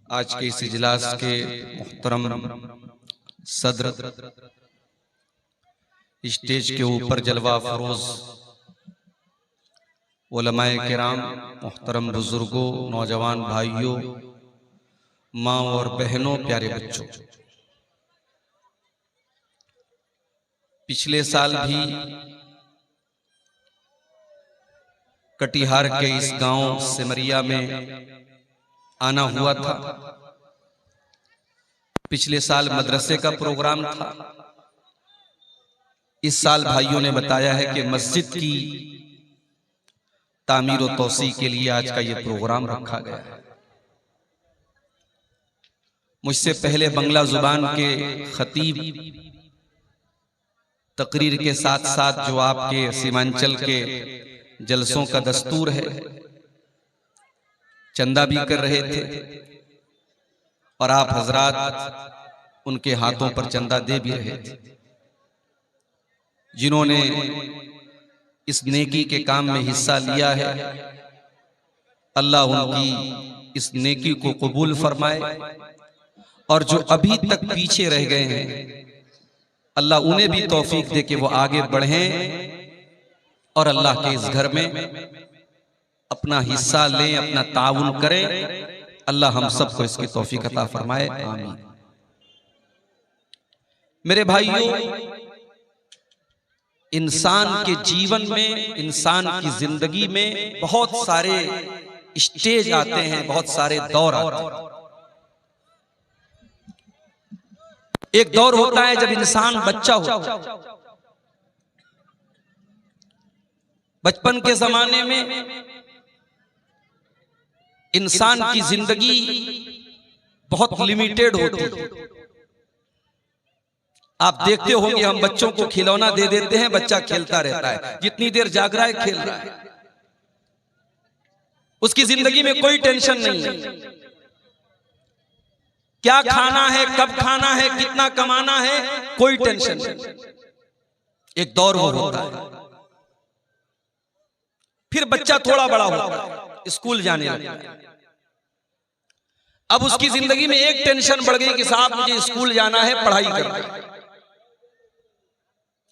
आज के इस इजलास के मुहतरम सदर, स्टेज के ऊपर जलवा फरोज उलमाए किराम, मुहतरम बुजुर्गों, नौजवान भाइयों, माँ और बहनों, प्यारे बच्चों, पिछले साल भी कटिहार के इस गांव सिमरिया में आना हुआ था। पिछले साल मदरसे का प्रोग्राम था। इस साल भाइयों ने बताया है कि मस्जिद की तामीर और तौसी के लिए आज का ये प्रोग्राम रखा गया है। मुझसे पहले बंगला जुबान के खतीब तकरीर के साथ साथ जो आपके सीमांचल के जलसों का दस्तूर है, चंदा भी कर रहे थे और आप हजरात उनके हाथों पर चंदा दे भी रहे थे। जिन्होंने इस नेकी के काम में हिस्सा लिया है, अल्लाह उनकी इस नेकी को कबूल फरमाए, और जो अभी तक पीछे रह गए हैं, अल्लाह उन्हें भी तौफीक दे कि वो आगे बढ़ें और अल्लाह के इस घर में अपना हिस्सा लें, अपना ताउन करें। अल्लाह हम सबको इसकी तौफीक अता फरमाए, आमीन। मेरे भाइयों, इंसान के जीवन में, इंसान की जिंदगी में बहुत सारे स्टेज आते हैं, बहुत सारे दौर आते हैं। एक दौर होता है जब इंसान बच्चा होता है। बचपन के जमाने में इंसान की जिंदगी बहुत लिमिटेड होती है। आप देखते होंगे, हम बच्चों को खिलौना दे देते हैं, बच्चा खेलता रहता है, जितनी देर जाग रहा है खेल रहा है, उसकी जिंदगी में कोई टेंशन नहीं है। क्या खाना है, कब खाना है, कितना कमाना है, कोई टेंशन नहीं। एक दौर वो होता है। फिर बच्चा थोड़ा बड़ा होता है, स्कूल जाने लगता है। अब उसकी जिंदगी में एक टेंशन बढ़ गई कि साहब मुझे स्कूल जाना है, पढ़ाई करना है।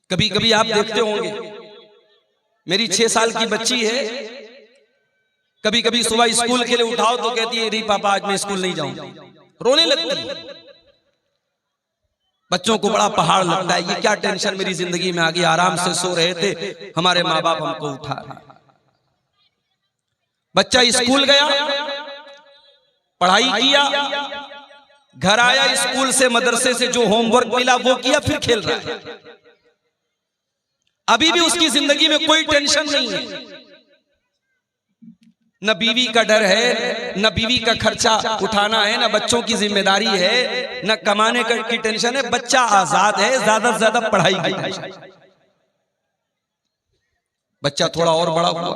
कभी कभी आप देखते होंगे, मेरी 6 साल की बच्ची है, कभी कभी सुबह स्कूल के लिए उठाओ तो कहती है नहीं पापा आज मैं स्कूल नहीं जाऊंगी, रोने लगती है। बच्चों को बड़ा पहाड़ लगता है, ये क्या टेंशन मेरी जिंदगी में आ गई, आराम से सो रहे थे, हमारे माँ बाप हमको उठा रहे। बच्चा स्कूल गया, पढ़ाई किया, घर आया, स्कूल से मदरसे से जो होमवर्क मिला वो किया, फिर खेल रहा है। अभी भी उसकी जिंदगी में कोई टेंशन नहीं है। न बीवी का डर है, न बीवी का खर्चा उठाना है, न बच्चों की जिम्मेदारी है, न कमाने की टेंशन है। बच्चा आजाद है, ज्यादा से ज्यादा पढ़ाई की टेंशन। बच्चा थोड़ा और बड़ा हुआ,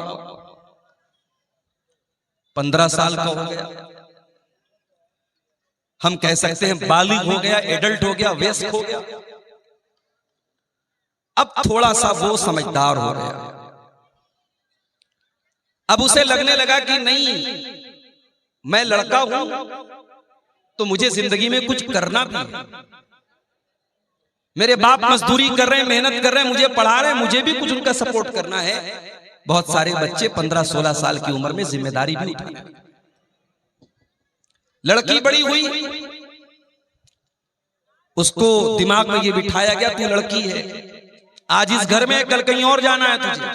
15 साल का हो गया, हम कह सकते हैं बालिग हो गया, एडल्ट हो गया, वयस्क हो गया। अब थोड़ा सा वो समझदार हो गया। अब उसे लगने लगा कि नहीं, मैं लड़का हूं तो मुझे जिंदगी में कुछ करना भी है। मेरे बाप मजदूरी कर रहे हैं, मेहनत कर रहे हैं, मुझे पढ़ा रहे हैं, मुझे भी कुछ उनका सपोर्ट करना है। बहुत सारे बच्चे 15-16 साल की उम्र में जिम्मेदारी भी उठाते हैं। लड़की बड़ी हुई, उसको दिमाग में ये बिठाया गया तू लड़की है, आज इस घर में, कल कहीं और जाना है तुझे,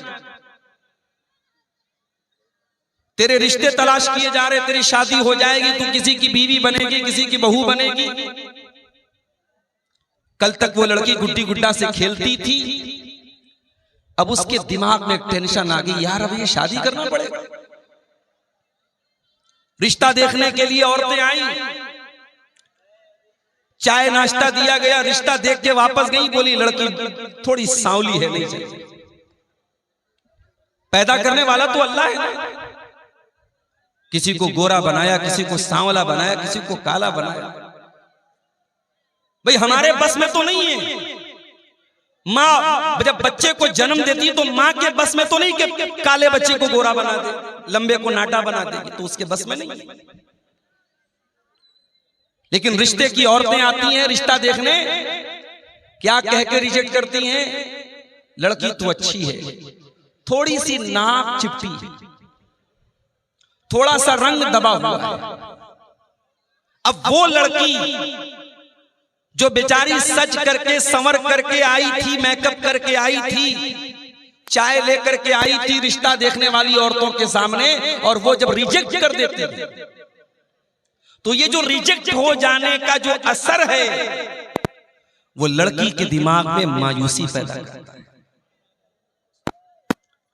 तेरे रिश्ते तलाश किए जा रहे, तेरी शादी हो जाएगी, तू किसी की बीवी बनेगी, किसी की बहू बनेगी। कल तक वो लड़की गुड्डी गुड्डा से खेलती थी, अब उसके दिमाग में टेंशन आ गई, यार अब ये शादी करना पड़ेगा। रिश्ता देखने के लिए औरतें आई, चाय नाश्ता दिया गया, रिश्ता देख के वापस गई, बोली लड़की थोड़ी सांवली है, नहीं चाहिए। पैदा करने वाला तो अल्लाह है ना, किसी को गोरा बनाया, किसी को सांवला बनाया, किसी को काला बनाया। भाई हमारे बस में तो नहीं है। माँ जब बच्चे को जन्म देती है तो माँ के बस में तो नहीं कि काले बच्चे को गोरा बना दे, लंबे को नाटा बना देगी, तो उसके बस में नहीं। लेकिन रिश्ते की औरतें आती हैं रिश्ता देखने, क्या कह के रिजेक्ट करती हैं? लड़की तो अच्छी है, थोड़ी सी नाक चिपटी, थोड़ा सा रंग दबा हुआ है। अब वो लड़की जो बेचारी सज करके संवर करके आई थी, मेकअप करके आई थी, चाय लेकर के आई थी रिश्ता देखने वाली औरतों के सामने, और वो जब रिजेक्ट कर देते थे, तो ये जो रिजेक्ट हो जाने का जो असर है वो लड़की के दिमाग में मायूसी पैदा करता है।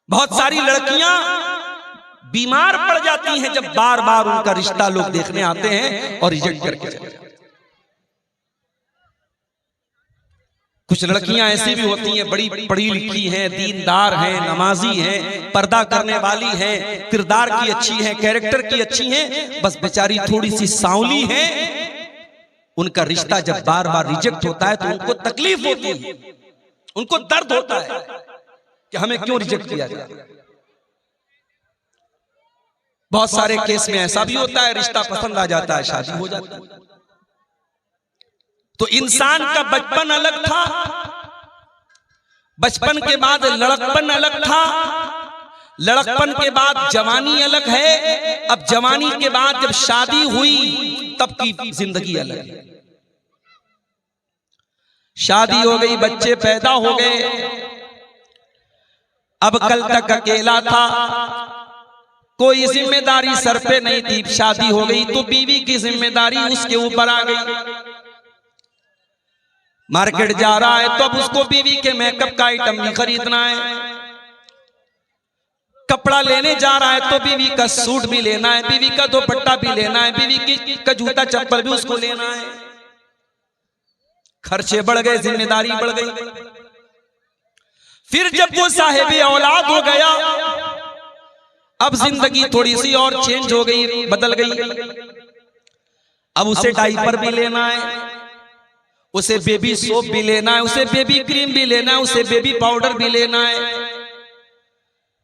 बहुत सारी लड़कियां बीमार पड़ जाती हैं जब बार बार उनका रिश्ता लोग देखने आते हैं और रिजेक्ट करके चले जाते हैं। कुछ लड़कियां ऐसी भी होती हैं, बड़ी पढ़ी लिखी हैं, दीनदार हैं, नमाजी हैं, पर्दा करने वाली हैं, किरदार की अच्छी हैं, कैरेक्टर की अच्छी हैं, बस बेचारी थोड़ी सी सांवली है। उनका रिश्ता जब बार बार रिजेक्ट होता है तो उनको तकलीफ होती है, उनको दर्द होता है कि हमें क्यों रिजेक्ट किया गया। बहुत सारे केस में ऐसा भी होता है, रिश्ता पसंद आ जाता है, शादी हो जाती है। तो इंसान का बचपन अलग था, बचपन के बाद लड़कपन अलग था, लड़कपन के बाद जवानी अलग है, अब जवानी के बाद जब शादी हुई तब की जिंदगी अलग है। शादी हो गई, बच्चे पैदा हो गए, अब कल तक अकेला था, कोई जिम्मेदारी सर पे नहीं थी। शादी हो गई तो बीवी की जिम्मेदारी उसके ऊपर आ गई। मार्केट जा रहा है तो अब उसको बीवी के मेकअप का आइटम भी खरीदना है, कपड़ा लेने जा रहा है तो बीवी का सूट भी लेना है, बीवी का दुपट्टा भी लेना है, बीवी का जूता चप्पल भी उसको लेना है। खर्चे बढ़ गए, जिम्मेदारी बढ़ गई। फिर जब वो साहिब औलाद हो गया, अब जिंदगी थोड़ी सी और चेंज हो गई, बदल गई। अब उसे डायपर भी लेना है, उसे बेबी सोप भी लेना है, उसे बेबी क्रीम भी लेना है, उसे बेबी पाउडर भी लेना है,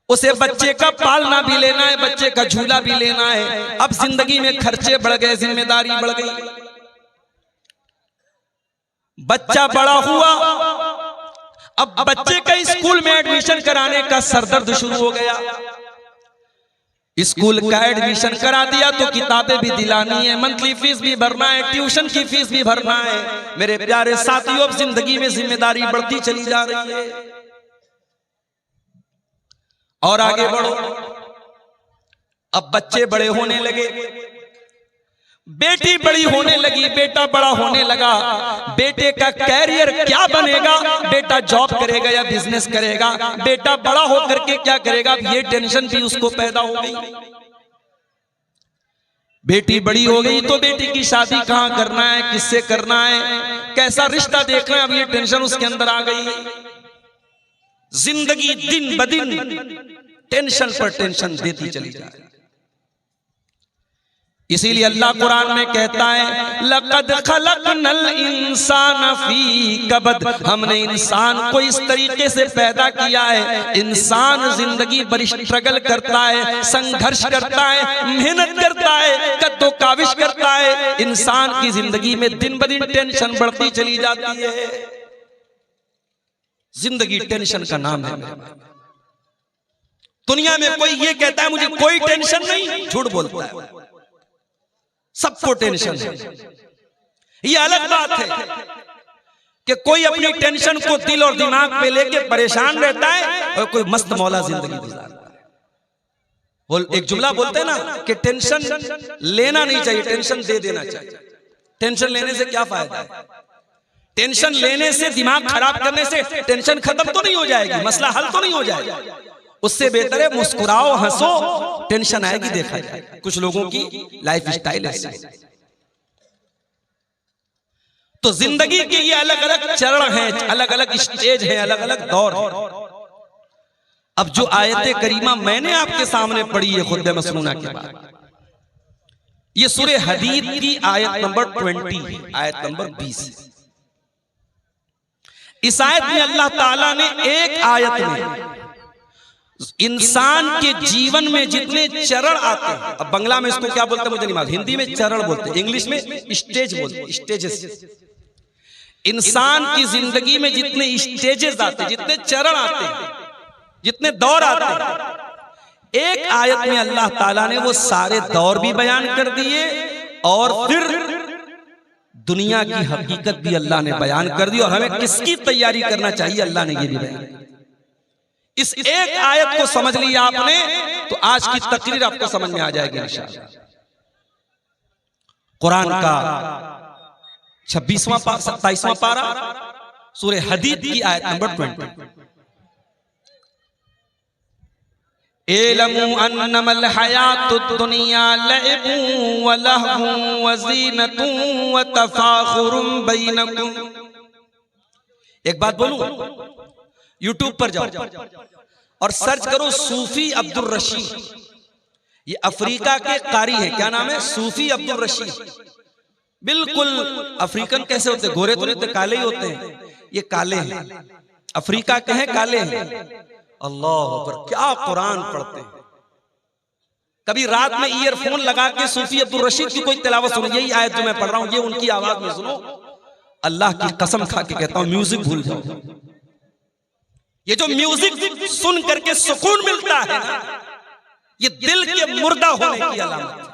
उसे बच्चे का पालना भी लेना है, बच्चे का झूला भी लेना है। अब जिंदगी में खर्चे बढ़ गए, जिम्मेदारी बढ़ गई। बच्चा बड़ा हुआ, अब बच्चे का स्कूल में एडमिशन कराने का सरदर्द शुरू हो गया। स्कूल का एडमिशन करा दिया तो किताबें भी दिलानी है, मंथली फीस भी भरना है, ट्यूशन की फीस भी भरना है। मेरे प्यारे साथियों, अब जिंदगी में जिम्मेदारी बढ़ती चली जा रही है। और आगे बढ़ो, अब बच्चे बड़े होने लगे, बेटी बड़ी होने लगी, बेटा बड़ा होने लगा। बेटे का कैरियर क्या बनेगा, बेटा जॉब करेगा या बिजनेस करेगा, बेटा बड़ा होकर के क्या करेगा, ये टेंशन भी उसको पैदा हो गई। बेटी बड़ी हो गई तो बेटी की शादी कहां करना है, किससे करना है, कैसा रिश्ता देखना है, अब ये टेंशन उसके अंदर आ गई। जिंदगी दिन ब दिन टेंशन पर टेंशन देती चली जा रही। इसीलिए अल्लाह कुरान में कहता है, लक़द खलक़नल इंसान फी कबद, हमने इंसान को इस तरीके से पैदा किया है। इंसान जिंदगी बड़ी स्ट्रगल करता है, संघर्ष करता है, मेहनत करता है, कद्दो काविश करता है। इंसान की जिंदगी में दिन ब दिन टेंशन बढ़ती चली जाती है। जिंदगी टेंशन का नाम है। दुनिया में कोई ये कहता है मुझे कोई टेंशन नहीं, झूठ बोलता है। सबको टेंशन है। ये अलग बात है कि कोई अपनी टेंशन को दिल और दिमाग पे लेके परेशान रहता है और कोई मस्त मौला जिंदगी गुजारता है। एक जुमला बोलते हैं ना कि टेंशन लेना नहीं चाहिए, टेंशन दे देना चाहिए। टेंशन लेने से क्या फायदा है? टेंशन लेने से, दिमाग खराब करने से टेंशन खत्म तो नहीं हो जाएगी, मसला हल तो नहीं हो जाएगा। उससे बेहतर है मुस्कुराओ, हंसो, टेंशन आएगी देखा जाए। कुछ लोगों की लाइफ स्टाइल ऐसी है। तो जिंदगी के ये अलग अलग चरण हैं, अलग अलग स्टेज हैं, अलग अलग दौर हैं। अब जो आयत करीमा मैंने आपके सामने पढ़ी है खुतबे मसनूना के बाद, ये सूरे हदीद की आयत नंबर 20 है, आयत नंबर 20। इस आयत में अल्लाह ताला ने एक आयत में इंसान के जीवन में जितने चरण आते हैं, अब बांग्ला में इसको क्या बोलते हैं मुझे नहीं मालूम, हिंदी में चरण बोलते हैं, इंग्लिश में स्टेज बोलते हैं, स्टेजेस। इंसान की जिंदगी में जितने स्टेजेस आते हैं, जितने चरण आते हैं, जितने दौर आते हैं, एक आयत में अल्लाह ताला ने वो सारे दौर भी बयान कर दिए और फिर दुनिया की हकीकत भी अल्लाह ने बयान कर दी, और हमें किसकी तैयारी करना चाहिए अल्लाह ने ये भी बयान किया। इस एक आयत को समझ लिया आपने तो आज की तकरीर आपको समझ में आ जाएगी इंशाअल्लाह। कुरान का 26वां 27वां पारा सूरह हदीद की आयत नंबर 20। एलमु अन्नमल हयातुद दुनिया लइबुन व लहवुन व ज़ीनतुन व तफाखुरुन बैनकुम। एक बात बोलूं, यूट्यूब पर जाओ और सर्च करो सूफी अब्दुल रशीद। ये अफ्रीका के कारी हैं, क्या नाम है? सूफी अब्दुल रशीद। बिल्कुल अफ्रीकन कैसे होते, गोरे तो नहीं होते, काले ही होते हैं। ये काले हैं, अफ्रीका के हैं, काले हैं। अल्लाह अकबर, क्या कुरान पढ़ते हैं। कभी रात में ईयरफोन लगा के सूफी अब्दुल रशीद की कोई तिलावत सुनो, यही आयत जो मैं पढ़ रहा हूं ये उनकी आवाज में सुनो। अल्लाह की कसम खा के कहता हूं म्यूजिक भूल जाओ। ये जो म्यूजिक सुन करके सुकून मिलता है ना, ये दिल के मुर्दा होने की अलामत है।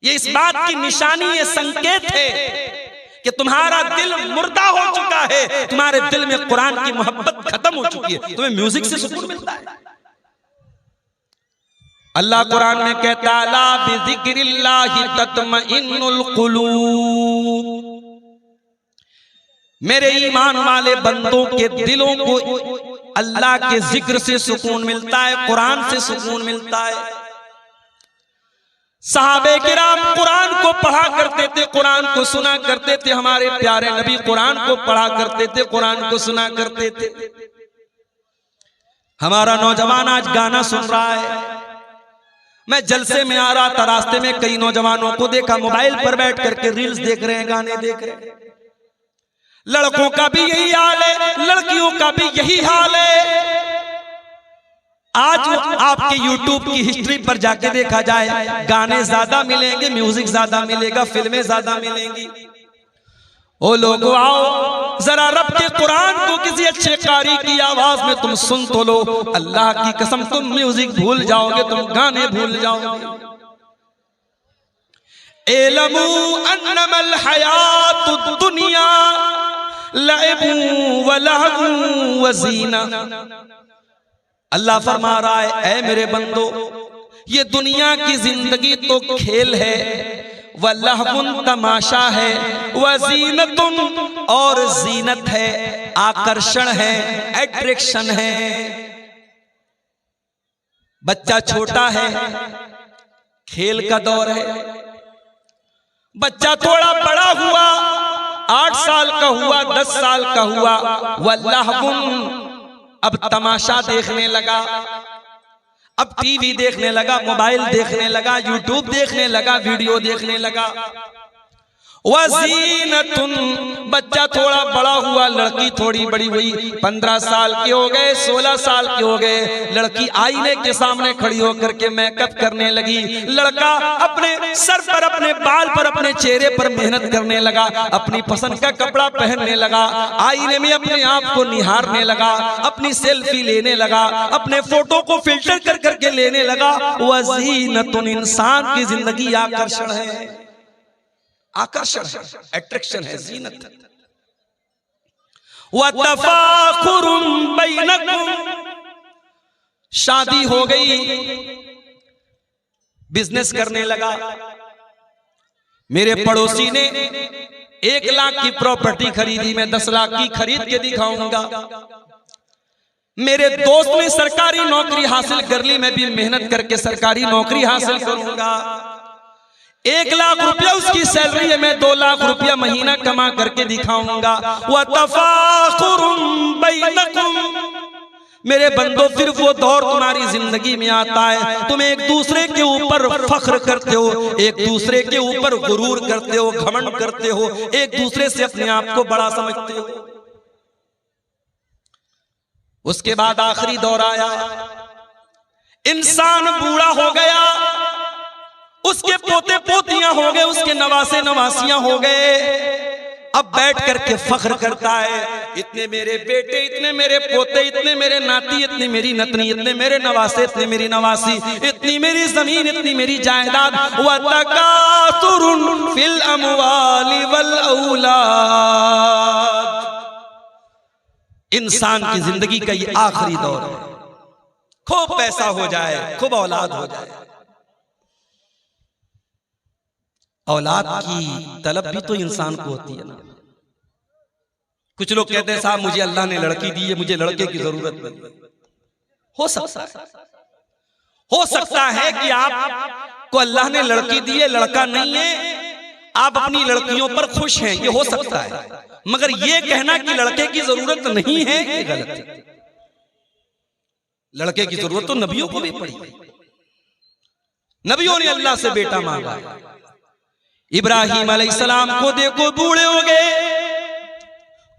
ये इस बात की निशानी, ये संकेत है कि तुम्हारा दिल मुर्दा हो चुका है, तुम्हारे दिल में कुरान की मोहब्बत खत्म हो चुकी है, तुम्हें म्यूजिक से सुकून मिलता है। अल्लाह कुरान में कहता है ला बिज़िक्रिल्लाहि तत्मइन्नुल कुलूब। मेरे ईमान वाले बंदों के दिलों को अल्लाह के जिक्र से सुकून मिलता है, कुरान से सुकून मिलता है। सहाबे किराम कुरान को पढ़ा करते थे, कुरान को सुना करते थे। हमारे प्यारे नबी कुरान को पढ़ा करते थे, कुरान को सुना करते थे। हमारा नौजवान आज गाना सुन रहा है। मैं जलसे में आ रहा था, रास्ते में कई नौजवानों को देखा मोबाइल पर बैठ करके रील्स देख रहे हैं, गाने देख रहे हैं। लड़कों का भी यही हाल है, लड़कियों का भी यही हाल है। आज आपके YouTube की हिस्ट्री पर जाके देखा जाए, गाने ज्यादा मिलेंगे, म्यूजिक ज्यादा मिलेगा, फिल्में ज्यादा मिलेंगी। ओ लोगों आओ जरा रब के कुरान को किसी अच्छे कारी की आवाज में तुम सुन तो लो। अल्लाह की कसम तुम म्यूजिक भूल जाओगे, तुम गाने भूल जाओगे। एलमू अन्नमल हयातुद दुनिया लइबुन व लहवुन व ज़ीना। अल्लाह फरमा रहा है, ऐ मेरे बंदो, ये दुनिया की जिंदगी तो खेल है, व लहवुन तमाशा है, व ज़ीनतुन और जीनत है, आकर्षण है, अट्रैक्शन है। बच्चा छोटा है, खेल का दौर है। बच्चा थोड़ा बड़ा हुआ, 8 साल का हुआ, 10 साल का हुआ, वल्लाहुन अब तमाशा देखने लगा, अब टीवी देखने लगा, मोबाइल देखने लगा, यूट्यूब देखने लगा, वीडियो देखने लगा। वज़ीनतुन बच्चा थोड़ा बड़ा हुआ, लड़की थोड़ी बड़ी हुई, 15 साल के हो गए, 16 साल के हो गए। लड़की आईने के सामने खड़ी होकर के मेकअप करने लगी। लड़का अपने सर पर, अपने बाल पर, अपने चेहरे पर मेहनत करने लगा, अपनी पसंद का कपड़ा पहनने लगा, आईने में अपने आप को निहारने लगा, अपनी सेल्फी लेने लगा, अपने फोटो को फिल्टर कर करके लेने लगा। वज़ीनतुन इंसान की जिंदगी आकर्षण है, आकर्षण है, अट्रैक्शन है, जीनत है। व तफाखुरुन बैनकुम, शादी हो गई, बिजनेस करने लगा। मेरे पड़ोसी ने 1 लाख की प्रॉपर्टी खरीदी, मैं 10 लाख की खरीद के दिखाऊंगा। मेरे दोस्त ने सरकारी नौकरी हासिल कर ली, मैं भी मेहनत करके सरकारी नौकरी हासिल करूंगा। 1 लाख रुपया उसकी सैलरी है, मैं 2 लाख रुपया महीना कमा करके दिखाऊंगा। व तफाखुरुन बैनकुम, मेरे बंदो फिर वो दौर तुम्हारी जिंदगी में आता है, तुम एक दूसरे के ऊपर फख्र करते हो, एक दूसरे के ऊपर गुरूर करते हो, घमंड करते हो, एक दूसरे से अपने आप को बड़ा समझते हो। उसके बाद आखिरी दौर आया, इंसान बूढ़ा हो गया, उसके पोते पोतियां हो गए, उसके नवासे नवासियां हो गए। अब बैठ करके फख्र करता है, इतने मेरे बेटे, इतने मेरे पोते, इतने मेरे नाती, इतनी मेरी नतनी, इतने मेरे नवासे, इतने मेरी नवासी, इतनी मेरी जमीन, इतनी मेरी जायदाद। व तकासुरुन फिल अमवाली वल औलाद। इंसान की जिंदगी का ये आखिरी दौर है, खूब पैसा हो जाए, खूब औलाद हो जाए। औलाद की तलब भी तो इंसान को होती है ना। कुछ लोग कहते हैं साहब मुझे अल्लाह ने लड़की दी है, मुझे लड़के की जरूरत नहीं। हो सकता है कि आपको अल्लाह ने लड़की दी है, लड़का नहीं है, आप अपनी लड़कियों पर खुश हैं, ये हो सकता है। मगर ये कहना कि लड़के की जरूरत नहीं है, ये गलत है। लड़के की जरूरत तो नबियों को भी पड़ी, नबियों ने अल्लाह से बेटा मांगा। इब्राहिम अलैहिस्सलाम को देखो, बूढ़े हो गए,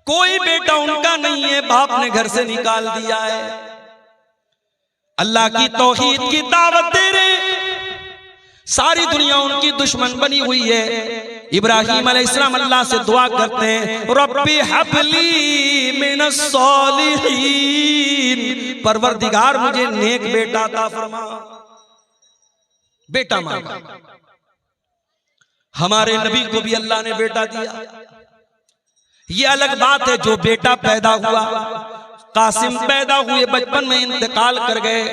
कोई बेटा उनका नहीं है, बाप ने घर से निकाल दिया है। अल्लाह की तौहीद की दावत दे रहे, सारी दुनिया उनकी दुश्मन बनी हुई है। इब्राहिम अलैहिस्सलाम अल्लाह से दुआ करते हैं, रब्बी हबली मिनस सालिहीन, परवरदिगार मुझे नेक बेटा अता फरमा। बेटा मांगा। हमारे नबी को भी अल्लाह ने बेटा दिया। ये अलग बात है जो बेटा पैदा हुआ, कासिम पैदा हुए बचपन में इंतकाल कर गए,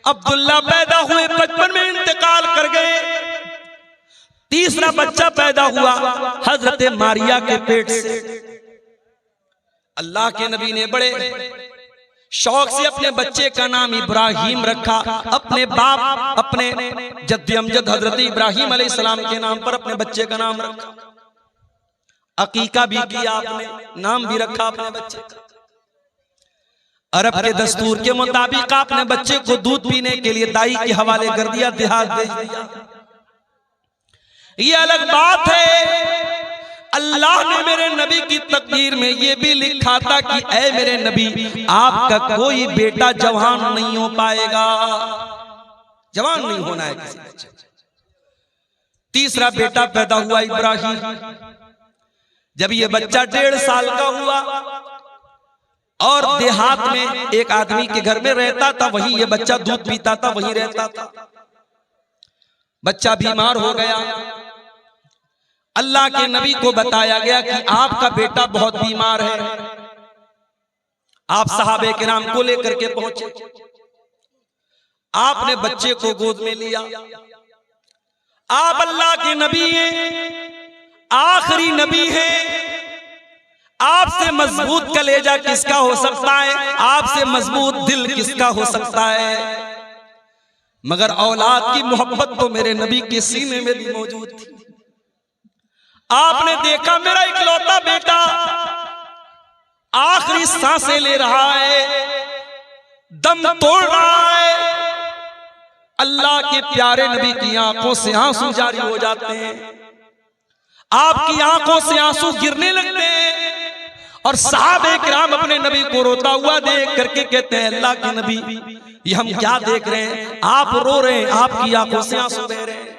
अब्दुल्ला पैदा हुए बचपन में इंतकाल कर गए, तीसरा बच्चा पैदा हुआ हजरत मारिया के पेट से। अल्लाह के नबी ने बड़े शौक से अपने बच्चे का नाम इब्राहिम रखा। अपने बाप, अपने जद्द अमजद हजरत इब्राहिम अलैहिस्सलाम के नाम पर अपने बच्चे का नाम रखा। अकीका भी किया आपने, नाम भी रखा अपने बच्चे का। अरब के दस्तूर के मुताबिक आपने बच्चे को दूध पीने के लिए दाई के हवाले कर दिया, देहात भेज दिया। ये अलग बात है, अल्लाह ने मेरे नबी की तकदीर में ये भी लिखा था कि ऐ मेरे नबी, आपका कोई बेटा जवान नहीं हो पाएगा, जवान नहीं होना है किसी बच्चे। तीसरा बेटा पैदा हुआ इब्राहिम। जब ये बच्चा 1.5 साल का हुआ और देहात में एक आदमी के घर में रहता था, वहीं ये बच्चा दूध पीता था, वहीं रहता था। बच्चा बीमार हो गया। अल्लाह के नबी को बताया गया कि आपका बेटा बहुत बीमार है। आप सहाबे किराम को लेकर के पहुंचे, आपने बच्चे को गोद में लिया। आप अल्लाह के नबी हैं, आखिरी नबी है, आपसे मजबूत कलेजा किसका हो सकता है, आपसे मजबूत दिल किसका हो सकता है। मगर औलाद की मोहब्बत तो मेरे नबी के सीने में भी मौजूद थी। आपने देखा मेरा इकलौता बेटा आखिरी सांसें ले रहा है, दम तोड़ रहा है। अल्लाह के प्यारे नबी की आंखों से आंसू जारी हो जाते हैं, आपकी आंखों से आंसू गिरने लगते हैं। और सहाबे किराम अपने नबी को रोता हुआ देख करके कहते हैं, अल्लाह के नबी, ये हम क्या देख रहे हैं, आप रो रहे हैं, आपकी आंखों से आंसू बह रहे हैं।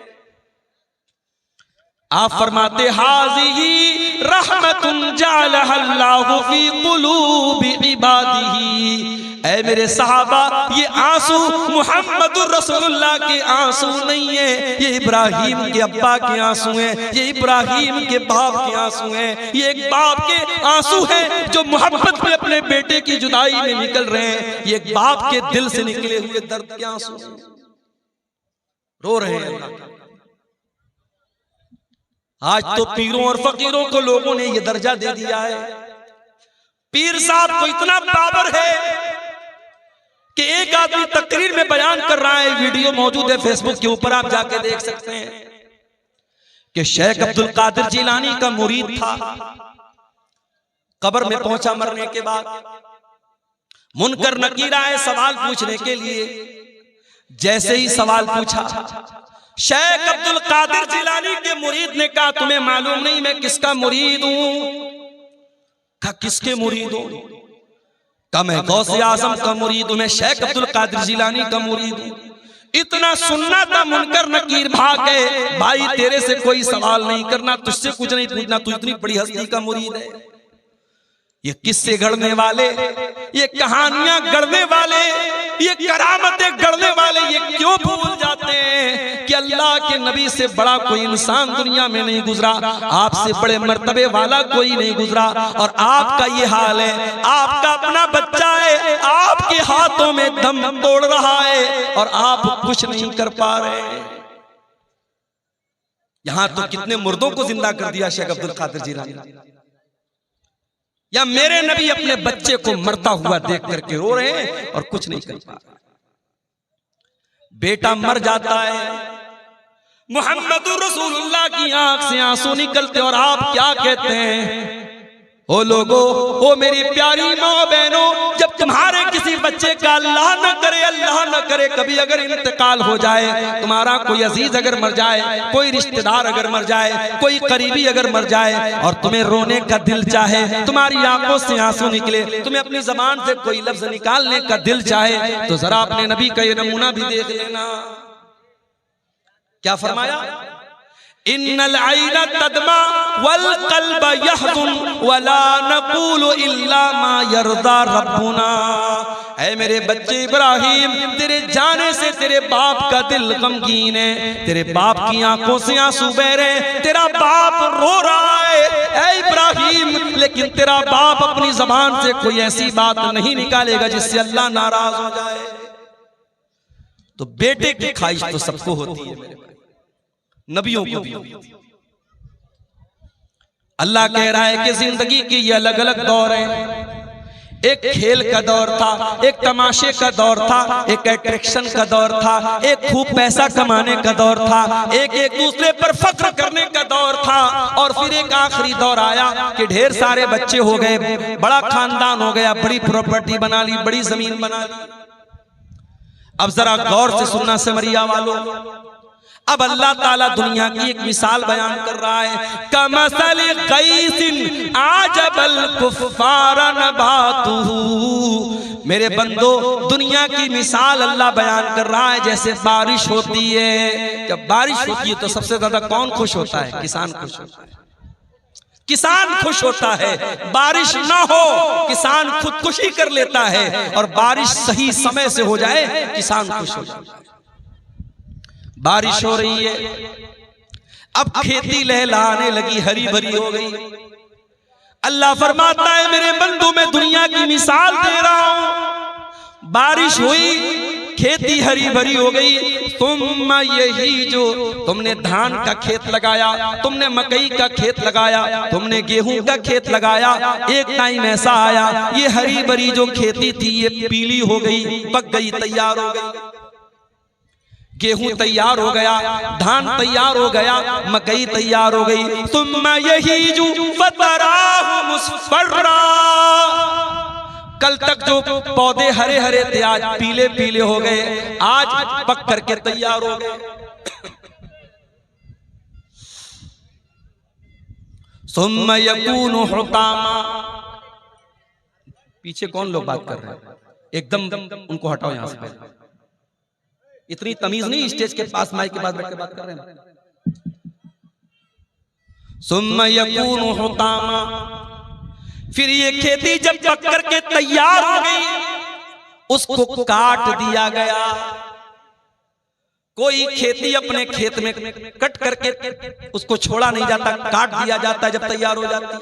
आप फरमाते, हाज़िही रहमतुन जअलहल्लाहु फी कुलूबि इबादिही। ऐ मेरे सहाबा, ये आंसू मुहम्मदुर रसूलुल्लाह के आंसू नहीं है, ये इब्राहिम के अब्बा के आंसू हैं, ये इब्राहिम के बाप के आंसू हैं। ये एक बाप के आंसू हैं जो मोहब्बत में अपने बेटे की जुदाई में निकल रहे हैं। ये एक बाप के दिल से निकले हुए दर्द के आंसू रो रहे हैं। आज तो पीरों और फकीरों को लोगों ने यह दर्जा दे दिया है। पीर साहब को इतना पावर है कि एक आदमी तकरीर में बयान कर रहा है, वीडियो मौजूद है फेसबुक के ऊपर, आप जाके देख सकते हैं, कि शेख अब्दुल कादिर जिलानी का मुरीद था। कब्र में पहुंचा मरने के बाद, मुनकर नकीर आए सवाल पूछने के लिए। जैसे ही सवाल पूछा, शेख अब्दुल कादिर जिलानी के मुरीद ने कहा, तुम्हें मालूम नहीं मैं किसका मुरीद हूं? कहा किसके मुरीद हूं? का मैं गौसे आजम का मुरीद हूं, मैं शेख अब्दुल कादिर जिलानी का मुरीद हूं। इतना सुनना था, मुनकर नकीर भाग गए, भाई तेरे से कोई सवाल नहीं करना, तुझसे कुछ नहीं पूछना, तू इतनी बड़ी हस्ती का मुरीद है। ये किस्से गढ़ने वाले, ये कहानियां गढ़ने वाले, ये करामतें गढ़ने वाले ये क्यों भूल जाते हैं कि अल्लाह के नबी से बड़ा कोई इंसान दुनिया में नहीं गुजरा, आपसे बड़े मर्तबे वाला कोई नहीं गुजरा। और आपका ये हाल है, आपका अपना बच्चा है, आपके हाथों में दम तोड़ रहा है और आप कुछ नहीं कर पा रहे। यहां तो कितने मुर्दों को जिंदा कर दिया शेख अब्दुल कादिर जिलानी। या मेरे नबी अपने बच्चे को मरता हुआ देख करके रो रहे हैं और कुछ नहीं कर पा रहे। बेटा मर जाता है, मुहम्मदुर रसूलुल्लाह की आंख से आंसू निकलते और आप क्या कहते हैं? ओ लोगो, ओ मेरी प्यारी माँ बहनों, जब तुम्हारे किसी बच्चे का अल्लाह न करे कभी अगर इंतकाल हो जाए, तुम्हारा कोई अजीज अगर मर जाए, कोई रिश्तेदार अगर मर जाए, कोई करीबी अगर मर जाए और तुम्हें रोने का दिल चाहे, तुम्हारी आंखों से आंसू निकले, तुम्हें अपनी जबान से कोई लफ्ज निकालने का दिल चाहे, तो जरा अपने नबी का ये नमूना भी देख लेना। क्या फरमाया? इन्नल आइना तदमा वल कल्ब यहज़ुन वला नक़ूलु इल्ला मा यरदा रब्बुना। ऐ मेरे बच्चे इब्राहिम, तेरे जाने से तेरे बाप का दिल गमगीन है, तेरे बाप की आंखों से आंसू बह रहे, तेरा बाप रो रहा है। ऐ इब्राहिम, लेकिन तेरा बाप अपनी जबान से कोई ऐसी बात नहीं निकालेगा जिससे अल्लाह नाराज हो जाए। तो बेटे की ख्वाहिश तो सबको होती है, नबियों को भी। अल्लाह कह रहा है कि जिंदगी के ये अलग अलग दौर हैं। एक खेल का दौर था, एक तमाशे का दौर था, एक अट्रैक्शन का दौर था, एक खूब पैसा कमाने का दौर था, एक दूसरे पर फख्र करने का दौर था, और फिर एक आखिरी दौर आया कि ढेर सारे बच्चे हो गए, बड़ा खानदान हो गया, बड़ी प्रॉपर्टी बना ली, बड़ी जमीन बना ली। अब जरा गौर से सुनना सिमरिया वालों, अब अल्लाह ताला दुनिया की एक मिसाल बयान कर रहा है। कमसल गैसिन आजबल कुफ्फार नबातुहु। मेरे बंदो, दुनिया की मिसाल अल्लाह बयान कर रहा है जैसे बारिश होती है। जब बारिश होती है तो सबसे ज्यादा कौन खुश होता है? किसान खुश होता है। किसान खुश होता है। बारिश ना हो, किसान खुदकुशी कर लेता है, और बारिश सही समय से हो जाए, किसान खुश हो जाता है। बारिश हो रही है, अब खेती लहलहाने लगी, हरी भरी हो गई। अल्लाह फरमाता है मेरे बंदू, मैं दुनिया की मिसाल दे रहा हूं। बारिश हुई, खेती हरी भरी हो गई। तुम यही जो तुमने धान का खेत लगाया, तुमने मकई का खेत लगाया, तुमने गेहूं का खेत लगाया, एक टाइम ऐसा आया ये हरी भरी जो खेती थी ये पीली हो गई, पक गई, तैयार हो गई। गेहूं तैयार हो गया, धान तैयार हो गया, मकई तैयार हो गई। तुम यही जो फतराहु मुस्फर्रा, कल तक जो पौधे हरे हरे थे आज पीले पीले हो गए, आज पक करके तैयार हो गए। सुम्मा यकूनु हुतामा। पीछे कौन लोग बात कर रहे हैं? एकदम उनको हटाओ यहां से। इतनी तमीज नहीं, स्टेज के पास माइक के पास बैठ के बात कर रहे हैं। सुम्मा यकूनु हुतामा, फिर ये खेती जब पक करके तैयार हो गई, उसको काट दिया गया। कोई खेती अपने खेत में कट करके उसको छोड़ा नहीं जाता, काट दिया जाता है जब तैयार हो जाती है।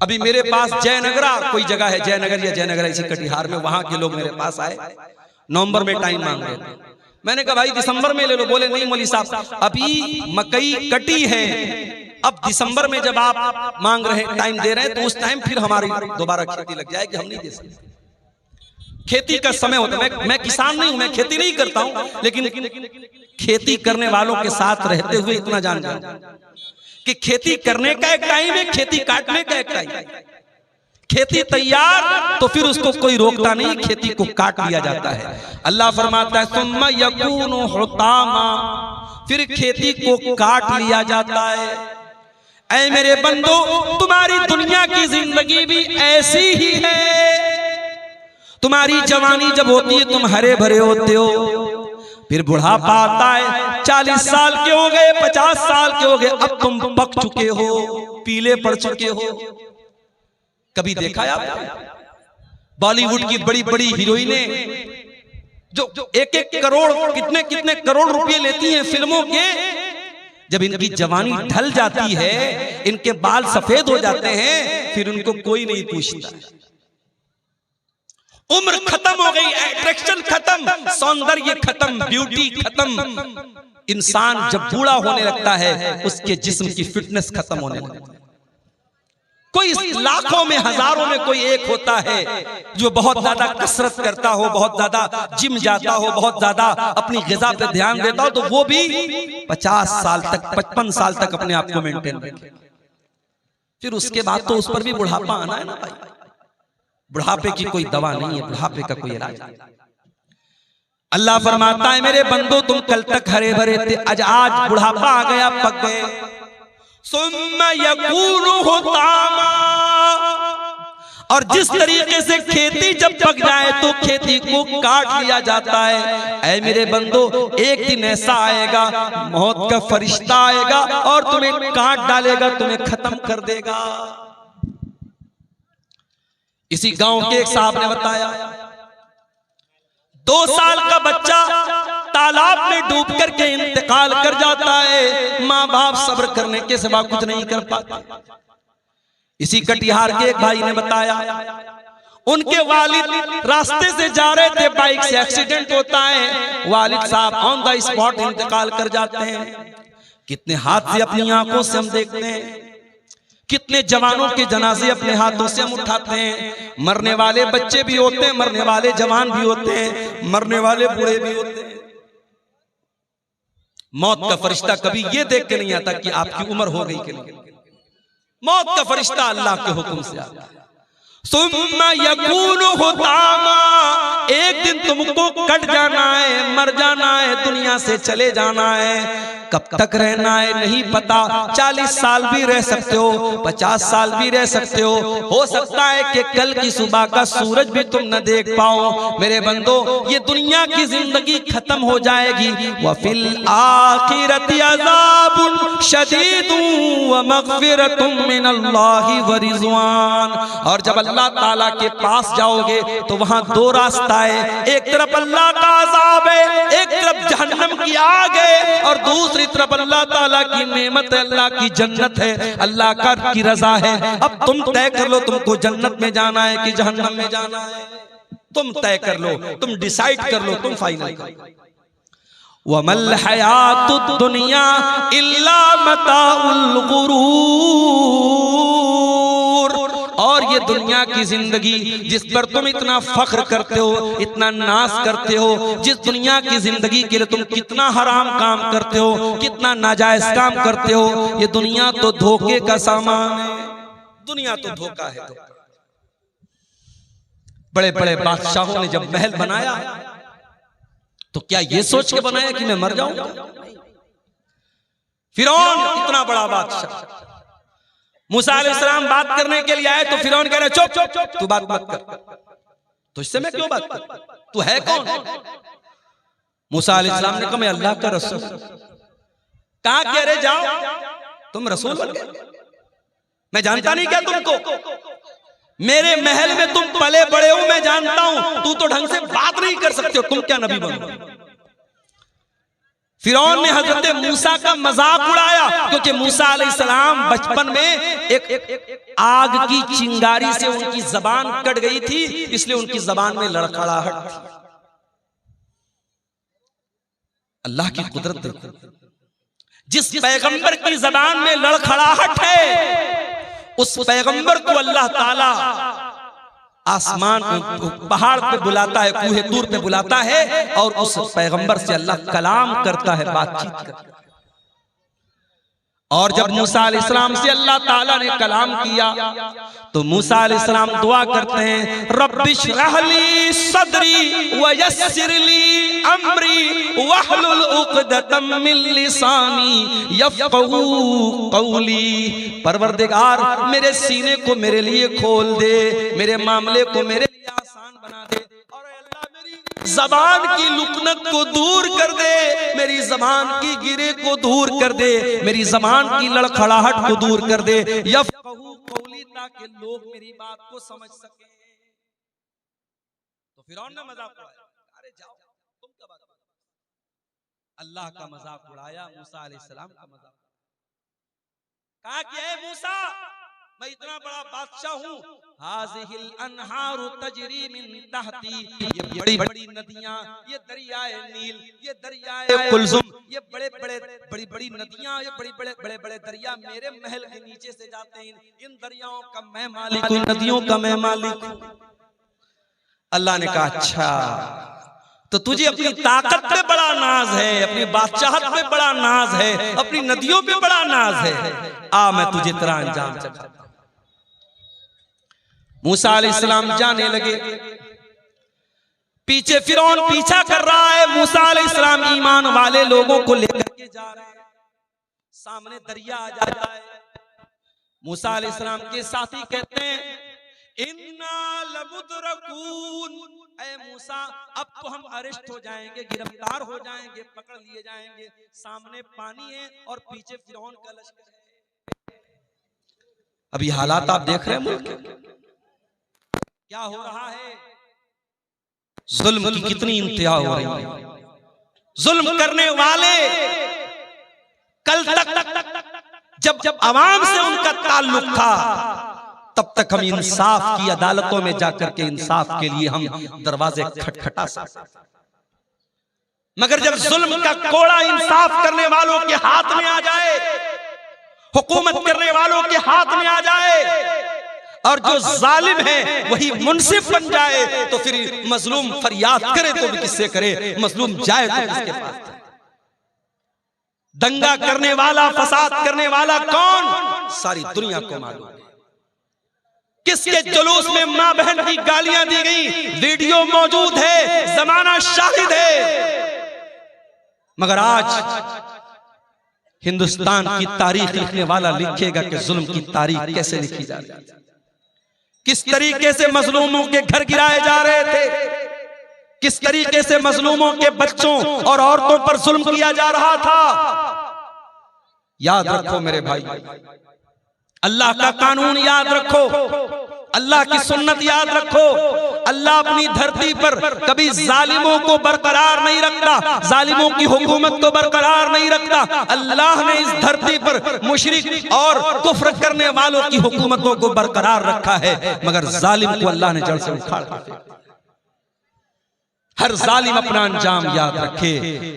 अभी मेरे पास जयनगरा कोई जगह है, जयनगर या जयनगरा इसी कटिहार में, वहां के लोग मेरे पास आए, नवंबर में टाइम मांग रहे थे। मैंने कहा भाई दिसंबर में ले लो। बोले नहीं मौलवी साहब, अभी मकई कटी है, अब दिसंबर में जब आप मांग रहे हैं, टाइम दे रहे हैं, तो उस टाइम फिर हमारी दोबारा खेती लग जाएगी, हम नहीं दे सकते। खेती का समय होता है। मैं किसान नहीं हूं, मैं खेती नहीं करता हूं, लेकिन खेती करने वालों के साथ रहते हुए इतना जान कि खेती करने का एक टाइम है, खेती काटने का एक टाइम है। खेती तैयार तो फिर उसको कोई रोकता नहीं, खेती को काट लिया जाता है। अल्लाह फरमाता है सुम्मा यकूनु हुतामा, फिर खेती को काट लिया जाता है। ऐ मेरे बंदो, तुम्हारी दुनिया की जिंदगी भी ऐसी ही है। तुम्हारी जवानी जब होती है तुम हरे भरे होते हो, फिर बुढ़ापा आता है, 40 साल के हो गए, 50 साल के हो गए, अब तुम पक चुके हो, पीले पड़ चुके हो। कभी देखा है आपने बॉलीवुड की बड़ी बड़ी हीरोइनें जो एक एक करोड़ कितने कितने करोड़ रुपए लेती हैं फिल्मों के, जब इनकी जवानी ढल जाती है, इनके बाल सफेद हो जाते हैं, फिर उनको कोई नहीं पूछता। उम्र खत्म हो गई, अट्रैक्शन खत्म, सौंदर्य खत्म, ब्यूटी खत्म। इंसान जब बूढ़ा होने लगता है उसके जिस्म की फिटनेस खत्म होने लगती है। कोई लाखों में हजारों में कोई एक होता है जो बहुत ज्यादा कसरत करता हो, बहुत ज्यादा जिम जाता हो, बहुत ज्यादा अपनी ग़िज़ा पे ध्यान देता हो, तो वो भी 50 साल तक 55 साल तक अपने आप को मेंटेन रखे। फिर उसके बाद तो उस पर भी बुढ़ापा आना है ना भाई। बुढ़ापे की कोई दवा नहीं है, बुढ़ापे का कोई इलाज नहीं। अल्लाह फरमाता है मेरे बंदो तुम कल तक हरे भरे थे, आज बुढ़ापा आ गया, पक गए। सुम्मा यकूनु हुतामा, और जिस तरीके से खेती जब पक जाए तो खेती को काट लिया जाता है, ऐ मेरे बंदो एक दिन ऐसा आएगा, मौत का फरिश्ता आएगा और तुम्हें काट डालेगा, तुम्हें खत्म कर देगा। इसी गांव के एक साहब ने बताया 2 साल का बच्चा तालाब में डूब करके इंतकाल कर जाता है, माँ बाप सब्र करने के सिवा कुछ नहीं कर पाते। इसी कटिहार के एक भाई ने बताया उनके वालिद रास्ते से जा रहे थे, बाइक से एक्सीडेंट होता है, वालिद साहब ऑन द स्पॉट इंतकाल कर जाते हैं। कितने हादसे अपनी आंखों से हम देखते हैं, कितने जवानों के जनाजे अपने हाथों से हम उठाते हैं। मरने वाले बच्चे भी होते हैं, मरने वाले जवान भी होते हैं, मरने वाले बूढ़े भी होते हैं। मौत का फरिश्ता कभी ये देख के नहीं आता कि आपकी उम्र हो गई कि नहीं। मौत का फरिश्ता अल्लाह के हुक्म से आता है। सुम्मा यकूनु हुतामा, एक दिन तुमको कट जाना है, मर जाना है, दुनिया से चले जाना है। कब तक रहना है नहीं पता, 40 साल भी रह सकते हो, 50 साल भी रह सकते हो सकता है कि कल की सुबह का सूरज भी तुम न देख पाओ। मेरे बंदो ये दुनिया की जिंदगी खत्म हो जाएगी। वफिल आखिरति अज़ाबुन शदीदुन व मग़फ़िरतुम मिनल्लाहि व रिज़वान, और जब अल्लाह ताला के पास जाओगे तो वहां 2 रास्ता है, एक तरफ अल्लाह का अज़ाब है, एक तरफ जहन्नम की आग है, और दूसरी तरफ अल्लाह ताला की नेमत है, अल्लाह की जन्नत है, अल्लाह का की रजा है। अब तुम तय कर लो तुमको जन्नत में जाना है कि जहन्नम में जाना है, तुम तय कर लो, तुम डिसाइड कर लो, तुम फाइनल कर लो। वमल हयातुद दुनिया इल्ला मताउल गुरूर, और ये दुनिया की जिंदगी जिस पर तुम इतना फख्र करते हो, इतना नाज करते हो, जिस दुनिया की जिंदगी के लिए तुम कितना हराम काम करते हो, कितना नाजायज काम करते हो, ये दुनिया तो धोखे का सामान है। दुनिया तो धोखा है। बड़े बड़े बादशाहों ने जब महल बनाया तो क्या ये सोच के बनाया कि मैं मर जाऊंगा? फिरौन इतना बड़ा बादशाह, मूसा अलैहिस्सलाम बात करने के लिए आए तो फिरौन कह रहे चुप, तू बात मत कर, तुझसे मैं क्यों बात कर, तू है कौन? मूसा अलैहिस्सलाम ने कहा मैं अल्लाह का रसूल। कहां कह रहे जाओ, तुम रसूल बन गए, मैं जानता नहीं क्या तुमको, मेरे महल में तुम पले बड़े हो, मैं जानता हूं, तू तो ढंग से बात नहीं कर सकते हो, तुम क्या नबी बनो? फिरौन ने हजरत मूसा का मजाक उड़ाया, क्योंकि मूसा अलैहिस्सलाम बचपन में एक आग की चिंगारी से उनकी जबान कट गई थी, इसलिए उनकी जबान में लड़खड़ाहट थी। अल्लाह की कुदरत देखो, जिस पैगंबर की जबान में लड़खड़ाहट है उस पैगंबर को अल्लाह ताला आसमान पहाड़ पे बुलाता है, कूहे तूर पे बुलाता है, और उस पैगंबर से अल्लाह कलाम करता है, बातचीत करता है। और जब मूसा अलैहिस्सलाम से अल्लाह ताला ने कलाम किया तो मूसा अलैहिस्सलाम दुआ करते हैं, रब्बिश्रह ली सदरी व यस्सिर ली अमरी वहलुल उक़दतम मिन लिसानी यफ़क़हू क़ौली। परवरदिगार मेरे सीने को मेरे लिए खोल दे, मेरे मामले को मेरे लिए आसान बना दे। जबान की लुकनत को दूर कर दे, मेरी जबान की गिरे को दूर कर दे, मेरी जबान की लड़खड़ाहट को दूर कर दे, यफ़क़हू क़ौली, ताकि लोग मेरी बात को समझ सके। तो फिरौन ने मजाक उड़ाया, अरे जाओ तुम क्या बात, अल्लाह का मजाक उड़ाया, मूसा अलैहिस्सलाम का मजाक। कहा कि ऐ मूसा, मैं इतना बड़ा बादशाह हूँ, हाज़िहिल अनहारु तजरी मिन तहती, ये बड़ी बड़ी नदियां, ये दरियाए नील, ये दरियाए कुलजुम, ये बड़ी बड़ी नदियां, ये बड़े बड़े दरिया मेरे महल के नीचे से जाते हैं। इन दरियाओं का मैं मालिक हूँ, नदियों का मैं मालिक हूँ। अल्लाह ने कहा अच्छा, तो तुझे अपनी ताकत पे बड़ा नाज है, अपनी बादशाहत पे बड़ा नाज है, अपनी नदियों पे बड़ा नाज है, आ मैं तुझे तेरा अंजाम चखा। मूसा अलैहिस्सलाम जाने लगे, पीछे फिरौन पीछा कर रहा है। मूसा अलैहिस्सलाम ईमान वाले लोगों को लेकर के जा रहे हैं, सामने दरिया आ जाता है। मूसा अलैहिस्सलाम के साथी कहते हैं इन्ना लमुदरकून, ऐ मूसा अब तो हम अरेस्ट हो जाएंगे, गिरफ्तार हो जाएंगे, पकड़ लिए जाएंगे। सामने पानी है और पीछे फिरौन का लश्कर है। अभी हालात आप देख रहे हैं मुल्क क्या हो रहा है, जुल्म की कितनी इंतहा हो रही है। जुल्म करने वाले कल तक जब आवाम से उनका ताल्लुक था, तब तक हम इंसाफ की अदालतों में जाकर के इंसाफ के लिए हम दरवाजे खटखटा सकते, मगर जब जुल्म का कोड़ा इंसाफ करने वालों के हाथ में आ जाए, हुकूमत करने वालों के हाथ में आ जाए, और जो जालिम है वही मुंसिफ बन जाए, तो फिर मजलूम फरियाद करे तो भी किससे करे, मजलूम जाए तो किसके पास। दंगा करने वाला, फसाद करने वाला कौन, सारी दुनिया को मालूम है। किसके जुलूस में मां बहन की गालियां दी गई, वीडियो मौजूद है, जमाना शाहिद है। मगर आज हिंदुस्तान की तारीख लिखने वाला लिखेगा कि जुल्म की तारीख कैसे लिखी जा रही है, किस तरीके से मजलूमों के घर गिराए जा रहे थे, किस तरीके से मजलूमों के बच्चों और औरतों पर जुल्म किया जा रहा था। याद रखो मेरे भाई, अल्लाह का कानून याद रखो, अल्लाह की सुन्नत याद रखो। अल्लाह अपनी धरती पर कभी जालिमों को बरकरार नहीं रखता, जालिमों की हुकूमत को बरकरार नहीं रखता। अल्लाह ने इस धरती पर मुशरिक और कुफ्र करने वालों की हुकूमतों को बरकरार रखा है, मगर जालिम को अल्लाह ने जड़ से उखाड़ दिया। हर जालिम अपना अंजाम याद रखे।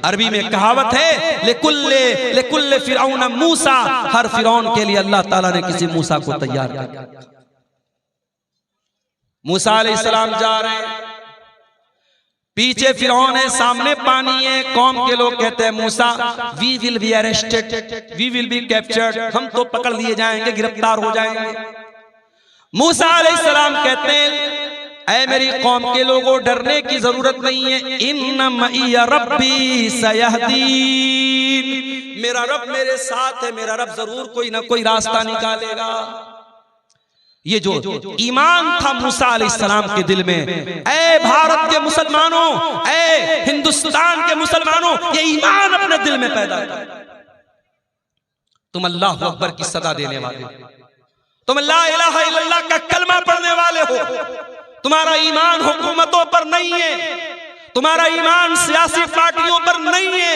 अरबी में कहावत है लेकुल्ले फिरौन मूसा, हर फिरौन के लिए अल्लाह ताला ने किसी मूसा को तैयार किया। मूसा अलैहिस्सलाम जा रहे हैं, पीछे फिरौन है, सामने पानी है। कौम के लोग कहते हैं Musa we will be arrested, we will be captured, हम तो पकड़ लिए जाएंगे, गिरफ्तार हो जाएंगे। मूसा अलैहिस्सलाम कहते हैं ऐ मेरी कौम के लोगों, डरने की जरूरत नहीं है, इन्ना मइया रब्बी सयहदीन, मेरा रब मेरे साथ है, मेरा रब जरूर कोई ना कोई रास्ता निकालेगा। ये जो ईमान था मूसा अलैहिस्सलाम के दिल में, ऐ भारत के मुसलमानों, ऐ हिंदुस्तान के मुसलमानों, ये ईमान अपने दिल में पैदा कर। तुम अल्लाह अकबर की सदा देने वाले हो, तुम ला इलाहा इल्लल्लाह का कलमा पढ़ने वाले हो। तुम्हारा ईमान हुकूमतों पर नहीं है, तुम्हारा ईमान सियासी पार्टियों पर नहीं है।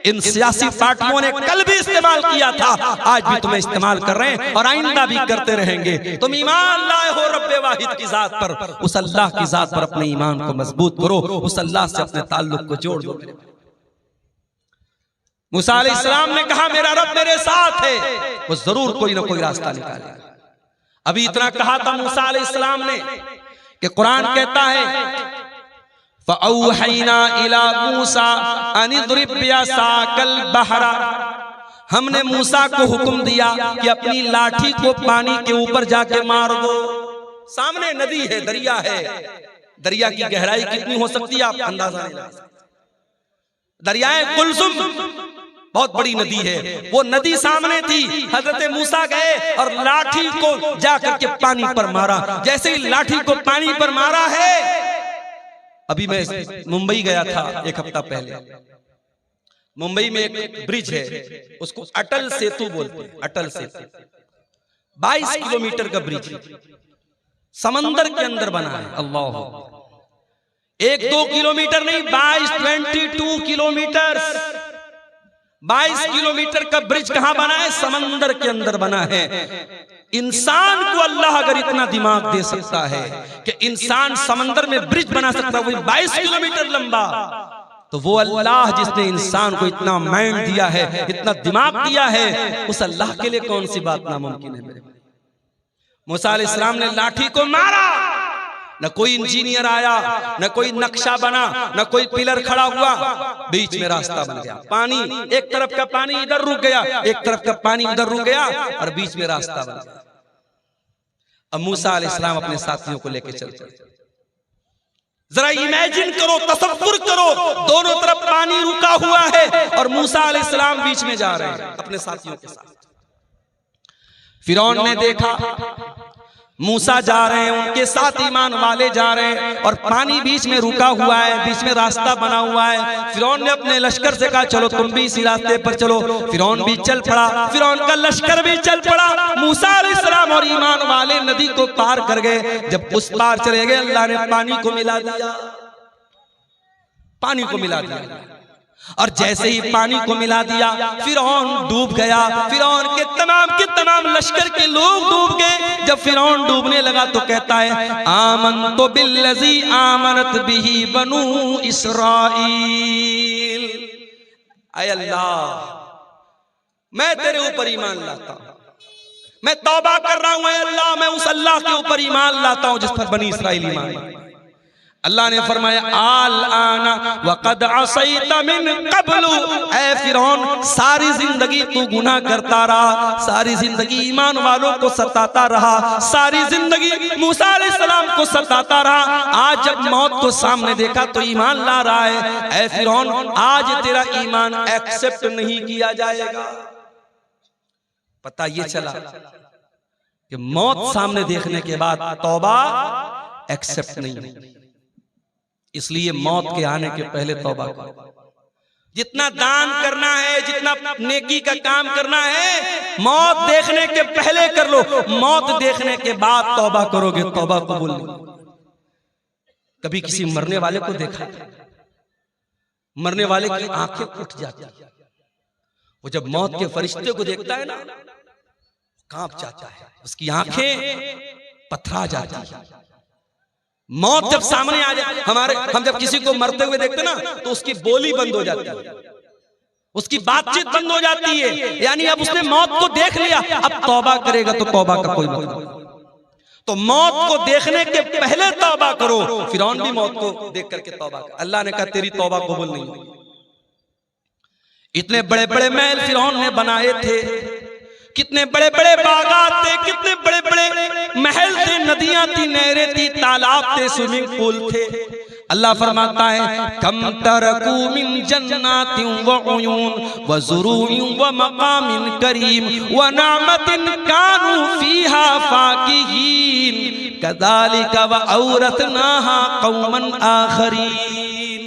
इन सियासी पार्टियों ने कल भी इस्तेमाल किया था, आज भी तुम्हें इस्तेमाल कर रहे हैं और आइंदा भी करते रहेंगे। तुम ईमान लाए हो रब्बे वाहिद की जात पर, उस अल्लाह की जात पर अपने ईमान को मजबूत करो, उस अल्लाह से अपने ताल्लुक को जोड़ दो। मूसा अलैहिस्सलाम ने कहा मेरा रब मेरे साथ है, वो जरूर कोई ना कोई रास्ता निकालेगा। अभी इतना कहा था मूसा अलैहिस्सलाम ने कि कुरान कहता है फ़अौहैना इला मूसा अनिद्रिब बिअसाकल बहरा, हमने मूसा को हुक्म दिया कि अपनी लाठी को पानी के ऊपर जाके मार दो। सामने नदी है, दरिया है, दरिया की गहराई कितनी हो सकती है आप अंदाजा नहीं लगा सकते। दरियाए कुलजुम बहुत बड़ी नदी है, वो नदी सामने थी। हजरत मूसा गए और लाठी को जाकर के पानी पर मारा। जैसे ही लाठी को पानी पर मारा है अभी मैं मुंबई गया था एक हफ्ता पहले। मुंबई में एक ब्रिज है, उसको अटल सेतु बोलते हैं। अटल सेतु 22 किलोमीटर का ब्रिज समंदर के अंदर बना है। अल्लाह, 1-2 किलोमीटर नहीं, 22 किलोमीटर। 22 किलोमीटर का ब्रिज कहां बना है? समंदर के अंदर बना है। इंसान को अल्लाह अगर इतना दिमाग दे सकता है कि इंसान समंदर में ब्रिज बना सकता है, वही 22 किलोमीटर लंबा, तो वो अल्लाह जिसने इंसान को इतना माइंड दिया है, इतना दिमाग दिया है, उस अल्लाह के लिए कौन सी बात नामुमकिन है मेरे भाई। मूसा अलैहिस्सलाम ने लाठी को मारा, न कोई इंजीनियर आया, न कोई नक्शा बना, न कोई पिलर खड़ा हुआ, बीच में रास्ता बन गया। पानी, एक तरफ का पानी इधर रुक गया, एक तरफ का पानी उधर रुक गया, और बीच में रास्ता बन गया। अब मूसा अलैहिस्सलाम अपने साथियों को लेकर चल पड़े। जरा इमेजिन करो, तसव्वुर करो, दोनों तरफ पानी रुका हुआ है और मूसा अलैहिस्सलाम बीच में जा रहे हैं अपने साथियों के साथ। फिरौन ने देखा मूसा जा रहे हैं, उनके साथ ईमान वाले जा रहे हैं, और पानी बीच में रुका हुआ है, बीच में रास्ता बना हुआ है। फिरौन ने अपने लश्कर से कहा चलो तुम भी इसी रास्ते पर चलो। फिरौन भी चल पड़ा, फिरौन का लश्कर भी चल पड़ा। मूसा अलैहिस्सलाम और ईमान वाले नदी को पार कर गए। जब उस पार चले गए, अल्लाह ने पानी को मिला दिया, पानी को मिला दिया, और जैसे ही पानी को मिला दिया फिरौन डूब गया। फिरौन के तमाम लश्कर के लोग डूब गए। जब फिरौन डूबने लगा तो कहता है आमनतु बिल्लज़ी आमनत बिही बनु इस्राईल। ऐ अल्लाह, मैं तेरे ऊपर ईमान लाता हूं, मैं तौबा कर रहा हूं। ऐ अल्लाह, मैं उस अल्लाह के ऊपर ईमान लाता हूं जिस पर बनी इस्राईल ईमान लाए। अल्लाह ने फरमाया आल आना वक़द असैता मिन क़ब्लु। ऐ फिरौन, सारी जिंदगी तू गुनाह करता रहा, सारी जिंदगी ईमान वालों को सताता रहा, सारी जिंदगी मूसा अलैहिस्सलाम को सताता रहा। आज जब मौत को सामने देखा तो ईमान ला रहा है। ऐ फिरौन, आज तेरा ईमान एक्सेप्ट नहीं किया जाएगा। पता ये चला कि मौत सामने देखने के बाद तौबा एक्सेप्ट नहीं, इसलिए मौत के आने के पहले तौबा करो। जितना दान करना है, जितना नेकी का काम करना है, मौत देखने के पहले कर लो। मौत देखने के बाद तौबा करोगे, तौबा कबूल नहीं। कभी किसी मरने वाले को देखा? मरने वाले की आंखें उठ जाती है, वो जब मौत के फरिश्ते को देखता है ना, कांप जाता है, उसकी आंखें पथरा जाती है। मौत जब सामने आ जाए, हम जब किसी को मरते हुए देखते ना, तो उसकी बोली बंद हो जाती है, उसकी बातचीत बंद हो जाती है। यानी अब उसने मौत को देख लिया, अब तौबा करेगा तो तौबा का कोई मतलब नहीं। तो मौत को देखने के पहले तौबा करो। फिरौन भी मौत को देख करके तौबा कर, अल्लाह ने कहा तेरी तौबा कबूल नहीं होगी। इतने बड़े बड़े महल फिरौन ने बनाए थे, कितने बड़े बड़े बागात थे, कितने बड़े बड़े महल थे, नदियां थी, नहरें थी, तालाब थे, स्विमिंग पूल थे। अल्लाह फरमाता है कम तरकू मिन जन्नातिन व उयून व ज़ुरूइन व मकामिन करीम व नामतिन कानू फीहा फाकिहीन कज़ालिका व औरथनाहा कौमन आखरीन।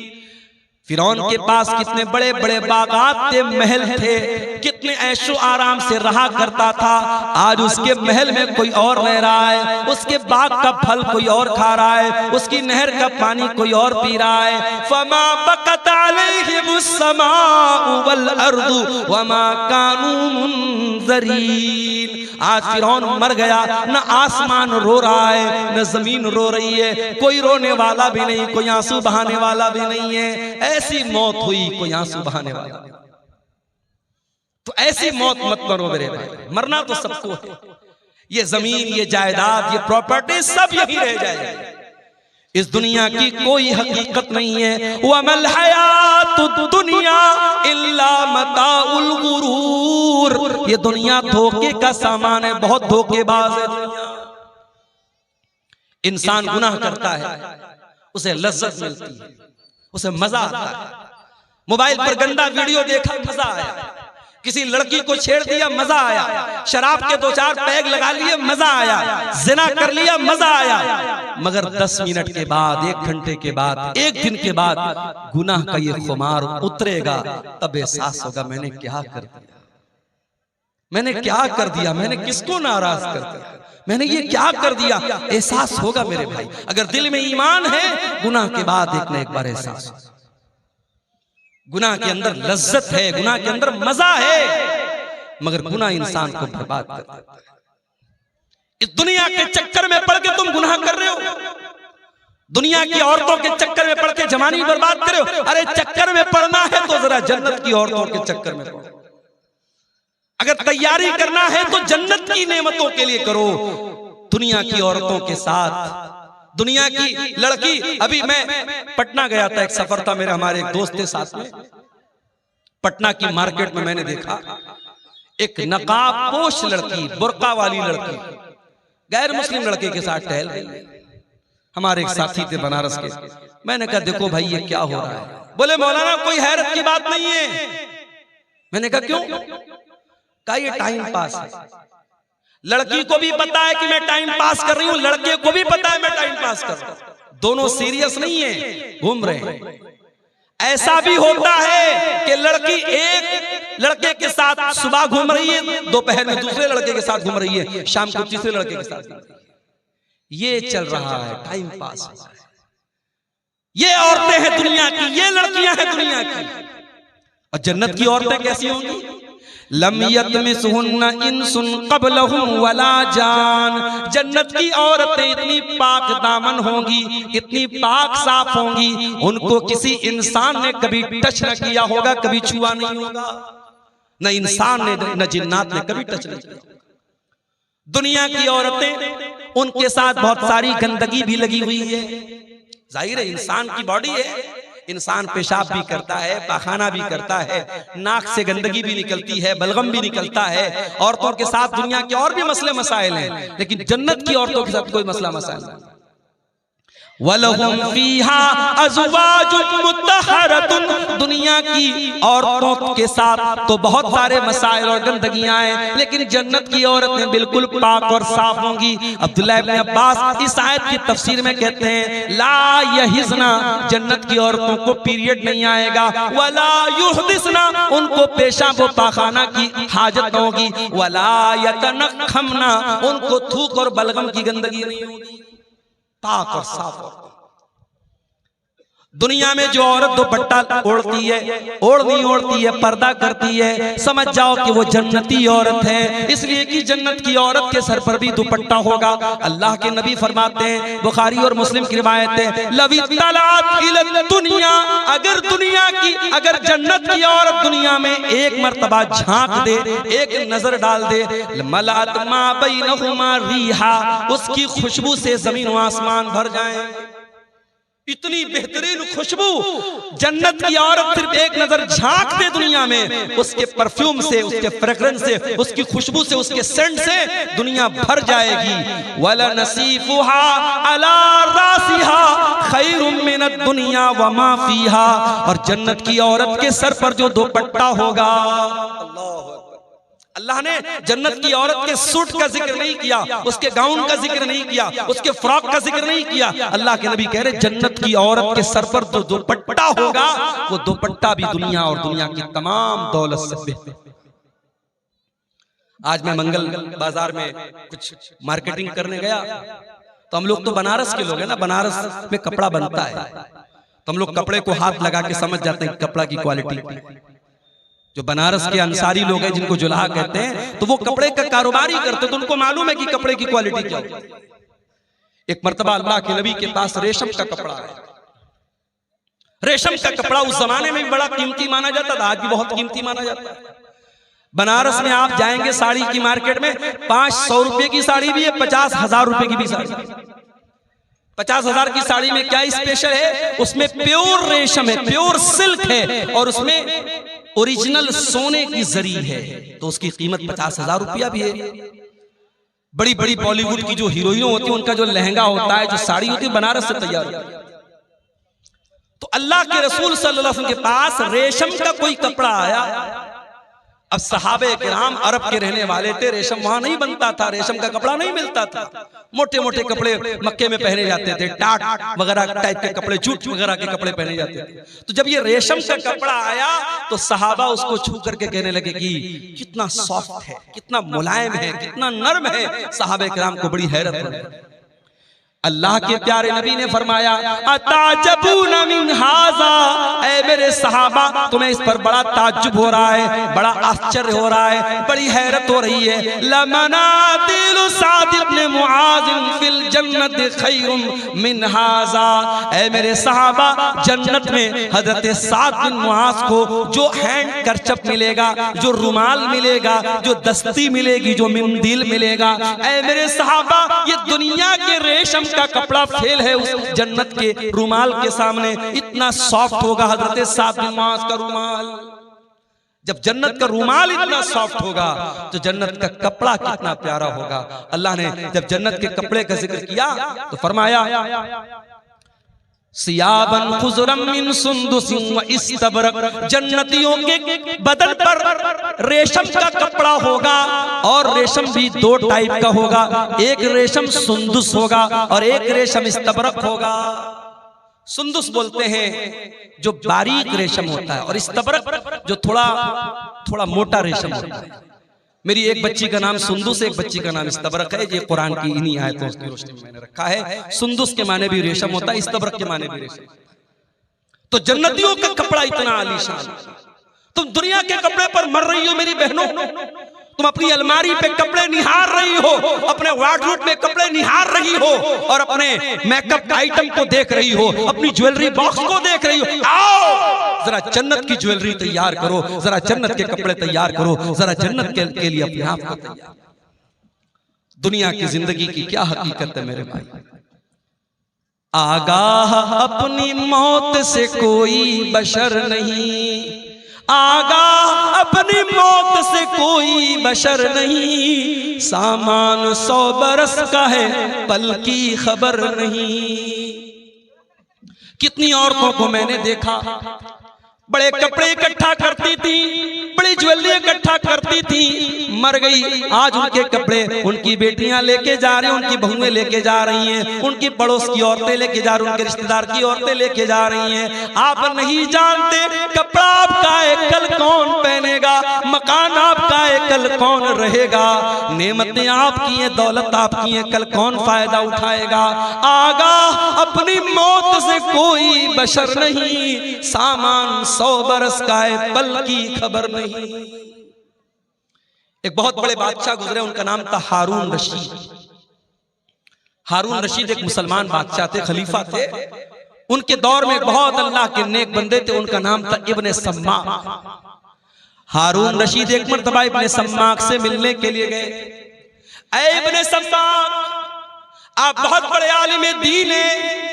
फिरौन के पास कितने बड़े बड़े बागात थे, महल थे, कितने ऐशो आराम से रहा करता था। आज उसके महल में कोई और रह रहा है, उसके बाग का फल कोई और खा रहा है, उसकी नहर का पानी कोई और पी रहा है। फमा बकत अलैहिमुस समाउ वल अर्दु वमा कानू मुनज़रीन। आज फिरौन मर गया, न आसमान रो रहा है, न जमीन रो रही है, कोई रोने वाला भी नहीं, कोई आंसू बहाने वाला भी नहीं है। ऐसी मौत हुई, कोई आंसू बहाने वाला। तो ऐसी मौत मत मरो मेरे भाई, मरना तो सबको है। ये जमीन, ये जायदाद, ये प्रॉपर्टी सब यही रह जाएगी। इस दुनिया की कोई हकीकत नहीं है। वमल हयातुद दुनिया इल्ला मताउल गुरूर। ये दुनिया धोखे का सामान है, बहुत धोखेबाज है दुनिया। इंसान गुनाह करता है, उसे लज्जत मिलती है, उसे मजा आता है। मोबाइल पर गंदा वीडियो देखा, मजा आया। किसी लड़की को छेड़ दिया, मजा आया। शराब के 2-4 पैग लगा लिए, मजा आया। जिना कर लिया, मजा आया। मगर 10 मिनट के बाद, 1 घंटे के बाद, 1 दिन के बाद गुनाह का ये खुमार उतरेगा, तब एहसास होगा मैंने क्या कर दिया, मैंने क्या कर दिया, मैंने किसको नाराज कर दिया, मैंने ये क्या कर दिया। एहसास होगा मेरे भाई। अगर दिल में ईमान है, गुनाह के बाद एक न एक बार एहसास। गुनाह के अंदर लज्जत है, गुनाह के अंदर मजा है, मगर गुनाह इंसान को बर्बाद कर देता है। इस दुनिया के चक्कर में पड़ के तुम गुनाह कर रहे हो, दुनिया की औरतों के चक्कर में पड़ के जवानी बर्बाद कर रहे हो। अरे चक्कर में पड़ना है तो जरा जन्नत की औरतों के चक्कर में पड़ो। अगर तैयारी करना है तो जन्नत की नेमतों के लिए करो। दुनिया की औरतों के साथ, दुनिया की लड़की। अभी मैं पटना गया था, एक सफर था मेरा, हमारे एक दोस्त थे साथ में। पटना की मार्केट में मैंने देखा एक नकाबपोश लड़की, बुर्का वाली लड़की, गैर मुस्लिम लड़के के साथ टहल रही। हमारे एक साथी थे बनारस के। मैंने कहा देखो भाई ये क्या हो रहा है। बोले मौलाना कोई हैरत की बात नहीं है। मैंने कहा क्यों? कहा ये टाइम पास है। लड़की को भी पता है कि मैं टाइम पास कर रही हूं, लड़के को भी पता है मैं टाइम पास कर रहा हूं। दोनों सीरियस नहीं है, घूम रहे हैं। ऐसा भी होता है कि लड़की एक लड़के के साथ सुबह घूम रही है, दोपहर में दूसरे लड़के के साथ घूम रही है, शाम को तीसरे लड़के के साथ घूम रही है। ये चल रहा है, टाइम पास हो रहा है। ये औरतें हैं दुनिया की, ये लड़कियां हैं दुनिया की। और जन्नत की औरतें कैसी होंगी? लम यतमिसहुन्ना इंसुन क़ब्लहुम वला जान। जन्नत की औरतें इतनी पाक दामन होंगी, इतनी पाक साफ होंगी, उनको किसी इंसान ने कभी टच न किया होगा, कभी छुआ नहीं होगा। न इंसान ने न जिन्नात ने कभी टच नहीं किया। दुनिया की औरतें, उनके साथ बहुत सारी गंदगी भी लगी हुई है। जाहिर है इंसान की बॉडी है, इंसान पेशाब भी करता है, पाखाना भी करता है, नाक से गंदगी भी निकलती है, बलगम भी निकलता है। औरतों के साथ दुनिया के और भी मसले मसाइल हैं, लेकिन जन्नत की औरतों के साथ कोई मसला मसाइल नहीं। वलहुम फीहा अज़वाजुम मुत्तहरतुन। दुनिया की औरतों के साथ तो बहुत सारे मसाइल और गंदगियां हैं, लेकिन जन्नत की औरतें बिल्कुल पाक और साफ होंगी। अब्दुल्लाह इब्न अब्बास इस आयत की तफसीर में कहते हैं ला यहिज़ना, जन्नत की औरतों को पीरियड नहीं आएगा। वला युहदिसना, उनको पेशाब व पाखाना की हाजत होगी। वला यतनखमना, उनको थूक और बलगम की गंदगी नहीं होगी, पाक और साफ। दुनिया में जो औरत दुपट्टा ओढ़ती है, ओढ़नी ओढ़ती है, पर्दा करती है, समझ जाओ कि वो जन्नती औरत है, इसलिए कि जन्नत की औरत के सर पर भी दुपट्टा होगा। अल्लाह के नबी फरमाते हैं, बुखारी और मुस्लिम की रिवायत है, लवी तलात इल दुनिया, अगर दुनिया की, अगर जन्नत की औरत दुनिया में एक मर्तबा झांक दे, एक नजर डाल दे, मलात मा बैनहुमा रिहा, उसकी खुशबू से जमीन व आसमान भर जाए। इतनी बेहतरीन खुशबू जन्नत की औरत सिर्फ एक नजर झांक दे दुनिया में, उसके परफ्यूम से, उसके फ्रेग्रेंस से, उसकी खुशबू से, उसके सेंट से दुनिया भर जाएगी। वला नसीफुहा अला रासिहा खैरुम मिनद दुनिया व मा फीहा, और जन्नत की औरत के सर पर जो दुपट्टा होगा, अल्लाह ने जन्नत की औरत के सूट का जिक्र नहीं किया, उसके गाउन का जिक्र नहीं किया, उसके फ्रॉक का जिक्र नहीं किया। अल्लाह के नबी कह रहे जन्नत की औरत के सर पर जो दुपट्टा होगा, वो दुपट्टा भी दुनिया और दुनिया की तमाम दौलत से बेहतर। आज मैं मंगल बाजार में कुछ मार्केटिंग करने गया, तो हम लोग तो बनारस के लोग हैं ना, बनारस में कपड़ा बनता है, तो हम लोग कपड़े को हाथ लगा के समझ जाते हैं कपड़ा की क्वालिटी। जो बनारस के अंसारी लोग हैं जिनको जुलाहा कहते हैं, तो वो कपड़े का कारोबार ही करते, तो उनको मालूम है कि कपड़े की क्वालिटी क्या होती है। एक मर्तबा अल्लाह के नबी के पास रेशम का कपड़ा है। रेशम का कपड़ा उस जमाने में भी बड़ा कीमती माना जाता था, आज भी बहुत कीमती माना जाता है। बनारस में आप जाएंगे साड़ी की मार्केट में, 500 रुपए की साड़ी भी है, 50,000 रुपए की भी साड़ी। 50,000 की साड़ी में क्या स्पेशल है? उसमें प्योर रेशम है, प्योर सिल्क है, और उसमें ओरिजिनल सोने की जरी है, तो उसकी कीमत 50,000 रुपया भी है। बड़ी बड़ी बॉलीवुड की जो हीरोइनें होती है, उनका जो लहंगा होता है, जो साड़ी होती है, बनारस से तैयार होती है। तो अल्लाह के रसूल सल्लल्लाहु अलैहि वसल्लम के पास रेशम का कोई कपड़ा आया। अब सहाबे किराम अरब के रहने वाले थे, रेशम वहां नहीं बनता था, रेशम का कपड़ा नहीं मिलता था, मोटे मोटे कपड़े मक्के में पहने जाते थे, टाट वगैरह टाइप के कपड़े, जूट वगैरह के कपड़े पहने जाते थे। तो जब ये रेशम का कपड़ा आया तो सहाबा उसको छू करके कहने लगे कि कितना सॉफ्ट है, कितना मुलायम है, कितना नर्म है। सहाबे किराम को बड़ी हैरत हुई। अल्लाह के प्यारे नबी ने फरमाया अताजबून मिन हाजा, ऐ मेरे सहाबा तुम्हें इस पर बड़ा ताज्जुब हो रहा है, बड़ा आश्चर्य हो रहा है, बड़ी हैरत हो रही है। लमनातिल साद इब्न मुआज फिल जन्नत खैरुम मिन हाजा, ऐ मेरे सहाबा जन्नत में हजरत साद बिन मुआज को जो हैंड करचप मिलेगा, जो रुमाल मिलेगा, जो दस्ती मिलेगी, जो मिंदिल मिलेगा, ऐ मेरे सहाबा ये दुनिया के रेशम का कपड़ा फेल है उस जन्नत के रुमाल के सामने। इतना सॉफ्ट होगा हजरत साद बिन मुआज का रुमाल। जब जन्नत का रुमाल इतना सॉफ्ट होगा तो जन्नत का कपड़ा कितना प्यारा होगा। अल्लाह ने जब जन्नत के कपड़े का जिक्र किया तो फरमाया सियाबन खुज़रम मिन सुंदुसिन व इस्तबरक, जन्नतियों के बदन पर रेशम का कपड़ा होगा, और रेशम भी दो टाइप का होगा, एक रेशम सुंदुस होगा और एक रेशम इस्तबरक होगा। सुंदुस बोलते हैं जो बारीक रेशम होता है, और इस्तबरक जो थोड़ा थोड़ा मोटा रेशम होता है। मेरी एक बच्ची का नाम सुंदुस, एक बच्ची का नाम इस्तबरक है। ये कुरान की इन्हीं आयतों की रोशनी में मैंने रखा है। सुंदुस के माने भी रेशम होता है, इस्तबरक के माने भी रेशम। तो जन्नतियों का कपड़ा इतना आलीशान। तुम दुनिया के कपड़े पर मर रही हो मेरी बहनों, तुम अपनी अलमारी पे कपड़े निहार रही हो, अपने वार्डरोब में कपड़े निहार रही हो, और अपने मेकअप आइटम को देख रही हो, अपनी ज्वेलरी बॉक्स को देख रही हो। आओ जरा जन्नत की ज्वेलरी तैयार करो, जरा जन्नत के कपड़े तैयार करो, जरा जन्नत के लिए अपने आप को तैयार। दुनिया की जिंदगी की क्या हकीकत है मेरे भाई। आगाह अपनी मौत से कोई बशर नहीं, आगाह अपनी मौत से कोई बशर नहीं, सामान 100 बरस का है पल की खबर नहीं। कितनी औरतों को मैंने देखा बड़े कपड़े इकट्ठा करती थी, बड़ी ज्वेलरी इकट्ठा करती थी, मर गई। आज उनके कपड़े उनकी बेटियां लेके जा रही हैं, उनकी बहुएं लेके जा रही हैं, उनकी पड़ोस की औरतें लेके जा रही हैं, उनके रिश्तेदार की औरतें लेके जा रही हैं। आप नहीं जानते कपड़ा आपका है कल कौन पहनेगा, मकान आपका है कल कौन रहेगा, नेमतें आपकी हैं, दौलत आपकी है, कल कौन फायदा उठाएगा। आगाह अपनी मौत से कोई बशर नहीं, सामान 100 बरस का है पल की खबर नहीं। एक बहुत बड़े बादशाह गुजरे, उनका नाम था हारून रशीद। हारून रशीद एक मुसलमान बादशाह थे, खलीफा थे। उनके दौर में बहुत अल्लाह के नेक बंदे थे, उनका नाम था इब्ने सम्माक। हारून रशीद एक मर्तबा इब्ने सम्माक से मिलने के लिए गए। ऐ इब्ने सम्माक, आप बहुत बड़े आलिम दीन हैं,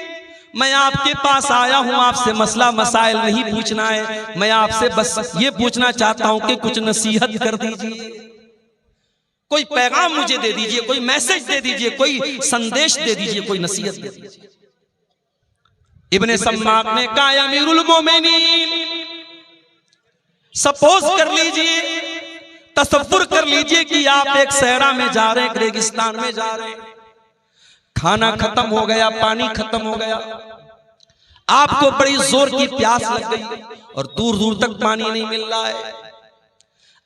मैं आपके पास आया हूं, आपसे मसला मसाइल नहीं पूछना है, मैं आपसे बस ये पूछना चाहता हूं कि कुछ नसीहत कर दीजिए, कोई पैगाम मुझे दे दीजिए, कोई मैसेज दे दीजिए, कोई संदेश दे दीजिए, कोई नसीहत दे दीजिए। इब्ने सम्माक ने कहा अमीरुल मोमिनीन, सपोज कर लीजिए, तसव्वुर कर लीजिए कि आप एक सहरा में जा रहे हैं, एक रेगिस्तान में जा रहे हैं, खाना खत्म हो गया, पानी खत्म हो गया, आपको बड़ी जोर की प्यास लग गई और दूर दूर तक पानी नहीं मिल रहा है।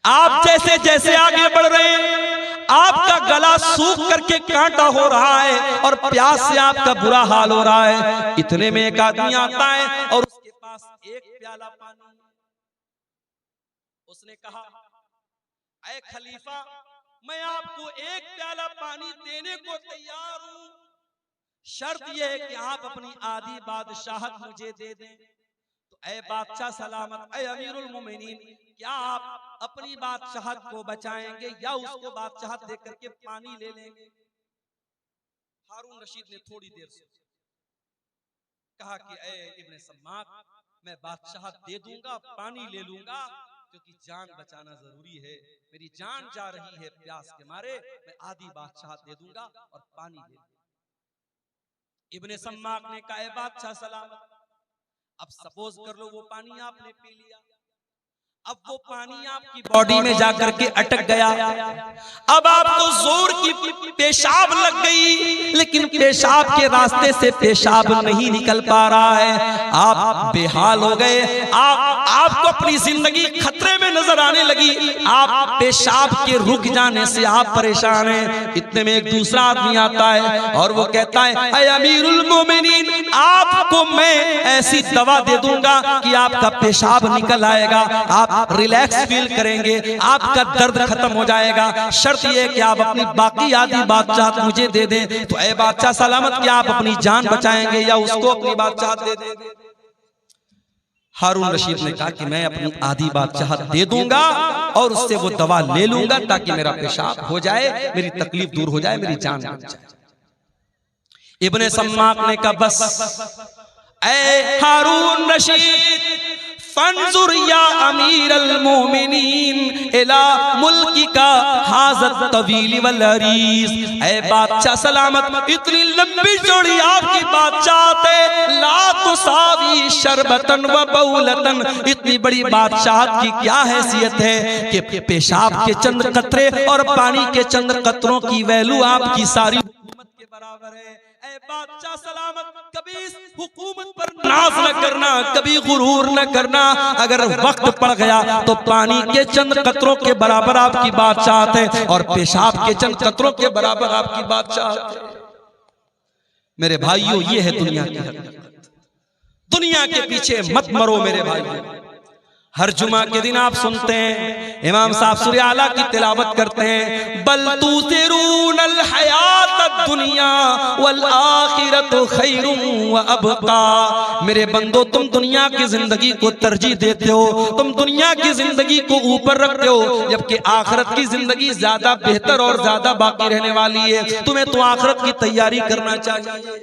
आप जैसे जैसे आगे बढ़ रहे हैं आपका गला सूख करके कांटा हो रहा है और प्यास से आपका बुरा हाल हो रहा है। इतने में एक आदमी आता है और उसके पास एक प्याला पानी। उसने कहा ऐ खलीफा, मैं आपको एक प्याला पानी देने को तैयार हूं, शर्त यह है कि आप अपनी आधी बादशाहत मुझे दे दें। तो ऐ बादशाह सलामत, ऐ अमीरुल मोमिनीन, क्या आप अपनी बादशाहत को बचाएंगे या उसको बादशाहत देकर के पानी ले लेंगे? हारून रशीद ने थोड़ी देर सोचा, कहा कि ऐ इब्ने सम्माक, मैं बादशाहत दे दूंगा, पानी ले लूंगा, क्योंकि जान बचाना जरूरी है, मेरी जान जा रही है प्यास के मारे, मैं आधी बादशाहत दे दूंगा और पानी ले लूंगा। इब्ने सम्माक ने कहा बादशाह सलामत, अब सपोज कर लो वो पानी आपने पी लिया, अब वो पानी आपकी बॉडी में जाकर के अटक गया, अब आपको जोर की पेशाब लग गई, लेकिन पेशाब के रास्ते से पेशाब नहीं निकल पा रहा है, आप बेहाल हो गए, आपको अपनी जिंदगी खतरे में नजर आने लगी, आप पेशाब के रुक जाने से आप परेशान हैं। इतने में एक दूसरा आदमी आता है और वो कहता है, ऐ अमीरुल मोमिनीन, आपको मैं ऐसी दवा दे दूंगा कि आपका पेशाब निकल आएगा, आप रिलैक्स फील करेंगे, आपका दर्द खत्म हो जाएगा, शर्त यह कि आप अपनी बाकी आधी बादशाहत मुझे दे दें। तो ऐ बादशाह सलामत, क्या आप अपनी जान बचाएंगे या उसको अपनी बादशाहत दे देंगे? हारून रशीद ने कहा कि मैं अपनी आधी बादशाहत दे दूंगा और उससे वो दवा ले लूंगा ताकि मेरा पेशाब हो जाए, मेरी तकलीफ दूर हो जाए, मेरी जान बच जाए। इब्ने सम्माक ने कहा बस ऐ हारून रशीद, फंजुर या अमीरल मोमिनीन इला मुल्की का हाज़त तवील वल अरीज़, ऐ बादशाह सलामत, इतनी लंबी चौड़ी आपकी बादशाहत है, ला तुसावी शरबतन व बौलतन, इतनी बड़ी बादशाहत की क्या हैसियत है कि पेशाब के चंद कतरे और पानी के चंद कतरों की वैल्यू आपकी सारी हुकूमत के बराबर है। ऐ बादशाह सलामत, कभी इस हुकूमत पर नाज न करना, कभी गुरूर न करना, अगर वक्त पड़ गया तो पानी के चंद कतरों के बराबर आपकी बादशाहत है और पेशाब के चंद कतरों के बराबर आपकी बादशाहत है। मेरे भाइयों, ये है दुनिया की हकीकत। दुनिया के पीछे मत मरो मेरे भाइयों। हर जुमा के दिन आप सुनते हैं इमाम साहब सूरह आला की तिलावत करते हैं, बल तुसिरूनल हयातद दुनिया वल आखिरतु खैरुम व अबका। मेरे बंदो, तुम दुनिया की जिंदगी को तरजीह देते हो, तुम दुनिया की जिंदगी को ऊपर रखते हो, जबकि आखिरत की जिंदगी ज्यादा बेहतर और ज्यादा बाकी रहने वाली है। तुम्हें तो आखिरत की तैयारी करना चाहिए।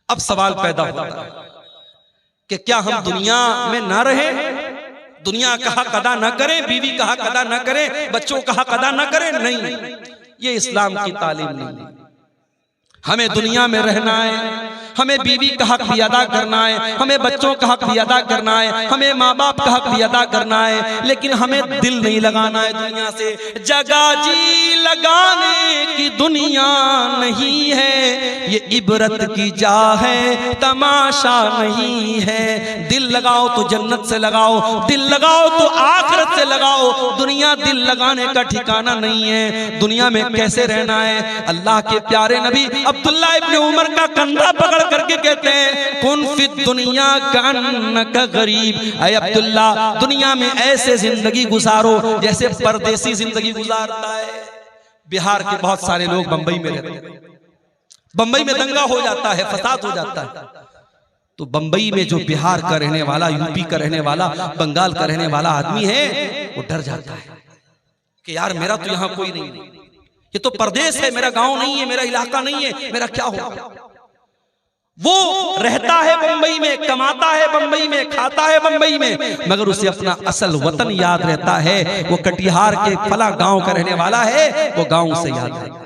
अब सवाल पैदा होता है कि क्या हम दुनिया में ना रहें, दुनिया का हक अदा न करें, बीवी का हक अदा न करें, बच्चों का हक अदा न करें? नहीं, ये इस्लाम की तालीम नहीं। हमें दुनिया में रहना है, हमें बीवी का हक भी अदा करना है, हमें बच्चों का हक भी अदा करना है, हमें माँ बाप का हक भी अदा करना है, लेकिन हमें दिल नहीं लगाना है दुनिया से। जगह जी लगाने की दुनिया नहीं है, ये इबरत की जा है, तमाशा नहीं है। दिल लगाओ तो जन्नत से लगाओ, दिल लगाओ तो आखिरत से लगाओ। दुनिया दिल लगाने का ठिकाना नहीं है। दुनिया में कैसे रहना है? अल्लाह के प्यारे नबी अब्दुल्ला इब्ने उमर का कंधा पकड़ करके कहते हैं, कुन फिद दुनिया का गरीब। ऐ अब्दुल्ला, दुनिया में ऐसे जिंदगी गुजारो जैसे परदेसी जिंदगी गुजारता है। बिहार के बहुत सारे लोग बंबई में रहते हैं, बंबई में दंगा हो जाता है, फसाद हो जाता है, तो बंबई में जो बिहार का रहने वाला, यूपी का रहने वाला, बंगाल का रहने वाला आदमी है, वो डर जाता है कि यार मेरा तो यहाँ कोई नहीं, ये तो परदेश है, मेरा गांव नहीं है, मेरा इलाका नहीं है, मेरा क्या होगा? वो रहता है बंबई में, कमाता है बंबई में, खाता है बंबई में, मगर उसे अपना असल वतन याद रहता है। वो कटिहार के फला गांव का रहने वाला है, वो गांव से याद रहता है।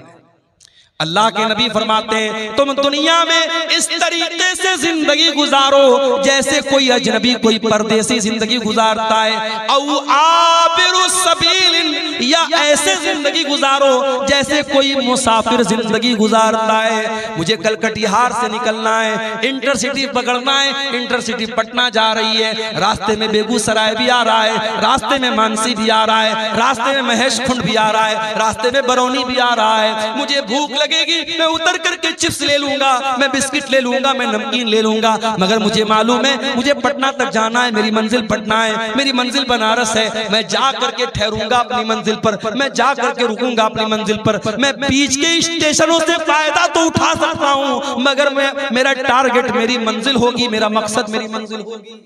अल्लाह के नबी फरमाते हैं, तुम दुनिया में इस तरीके से जिंदगी गुजारो जैसे कोई अजनबी, कोई परदेसी जिंदगी गुजारता है। औ आबिरु सबीलिन, या ऐसे जिंदगी गुजारो जैसे कोई मुसाफिर जिंदगी गुजारता है। मुझे कल कटिहार से निकलना है, इंटरसिटी पकड़ना है, इंटरसिटी पटना जा रही है, रास्ते में बेगूसराय भी आ रहा है, रास्ते में मानसी भी आ रहा है, रास्ते में महेश खुंड भी आ रहा है, रास्ते में बरौनी भी आ रहा है। मुझे भूख लगेगी, मैं उतर करके चिप्स ले लूंगा, मैं बिस्किट ले लूंगा, मैं नमकीन ले लूंगा, मगर मुझे मालूम है मुझे पटना तक जाना है, मेरी मंजिल पटना है, मेरी मंजिल बनारस है। मैं जा करके ठहरूंगा अपनी मंजिल पर, मैं जा करके रुकूंगा अपनी मंजिल पर। मैं बीच के स्टेशनों से फायदा तो उठा सकता हूं, मगर मेरा टारगेट मेरी मंजिल होगी, मेरा मकसद मेरी मंजिल होगी।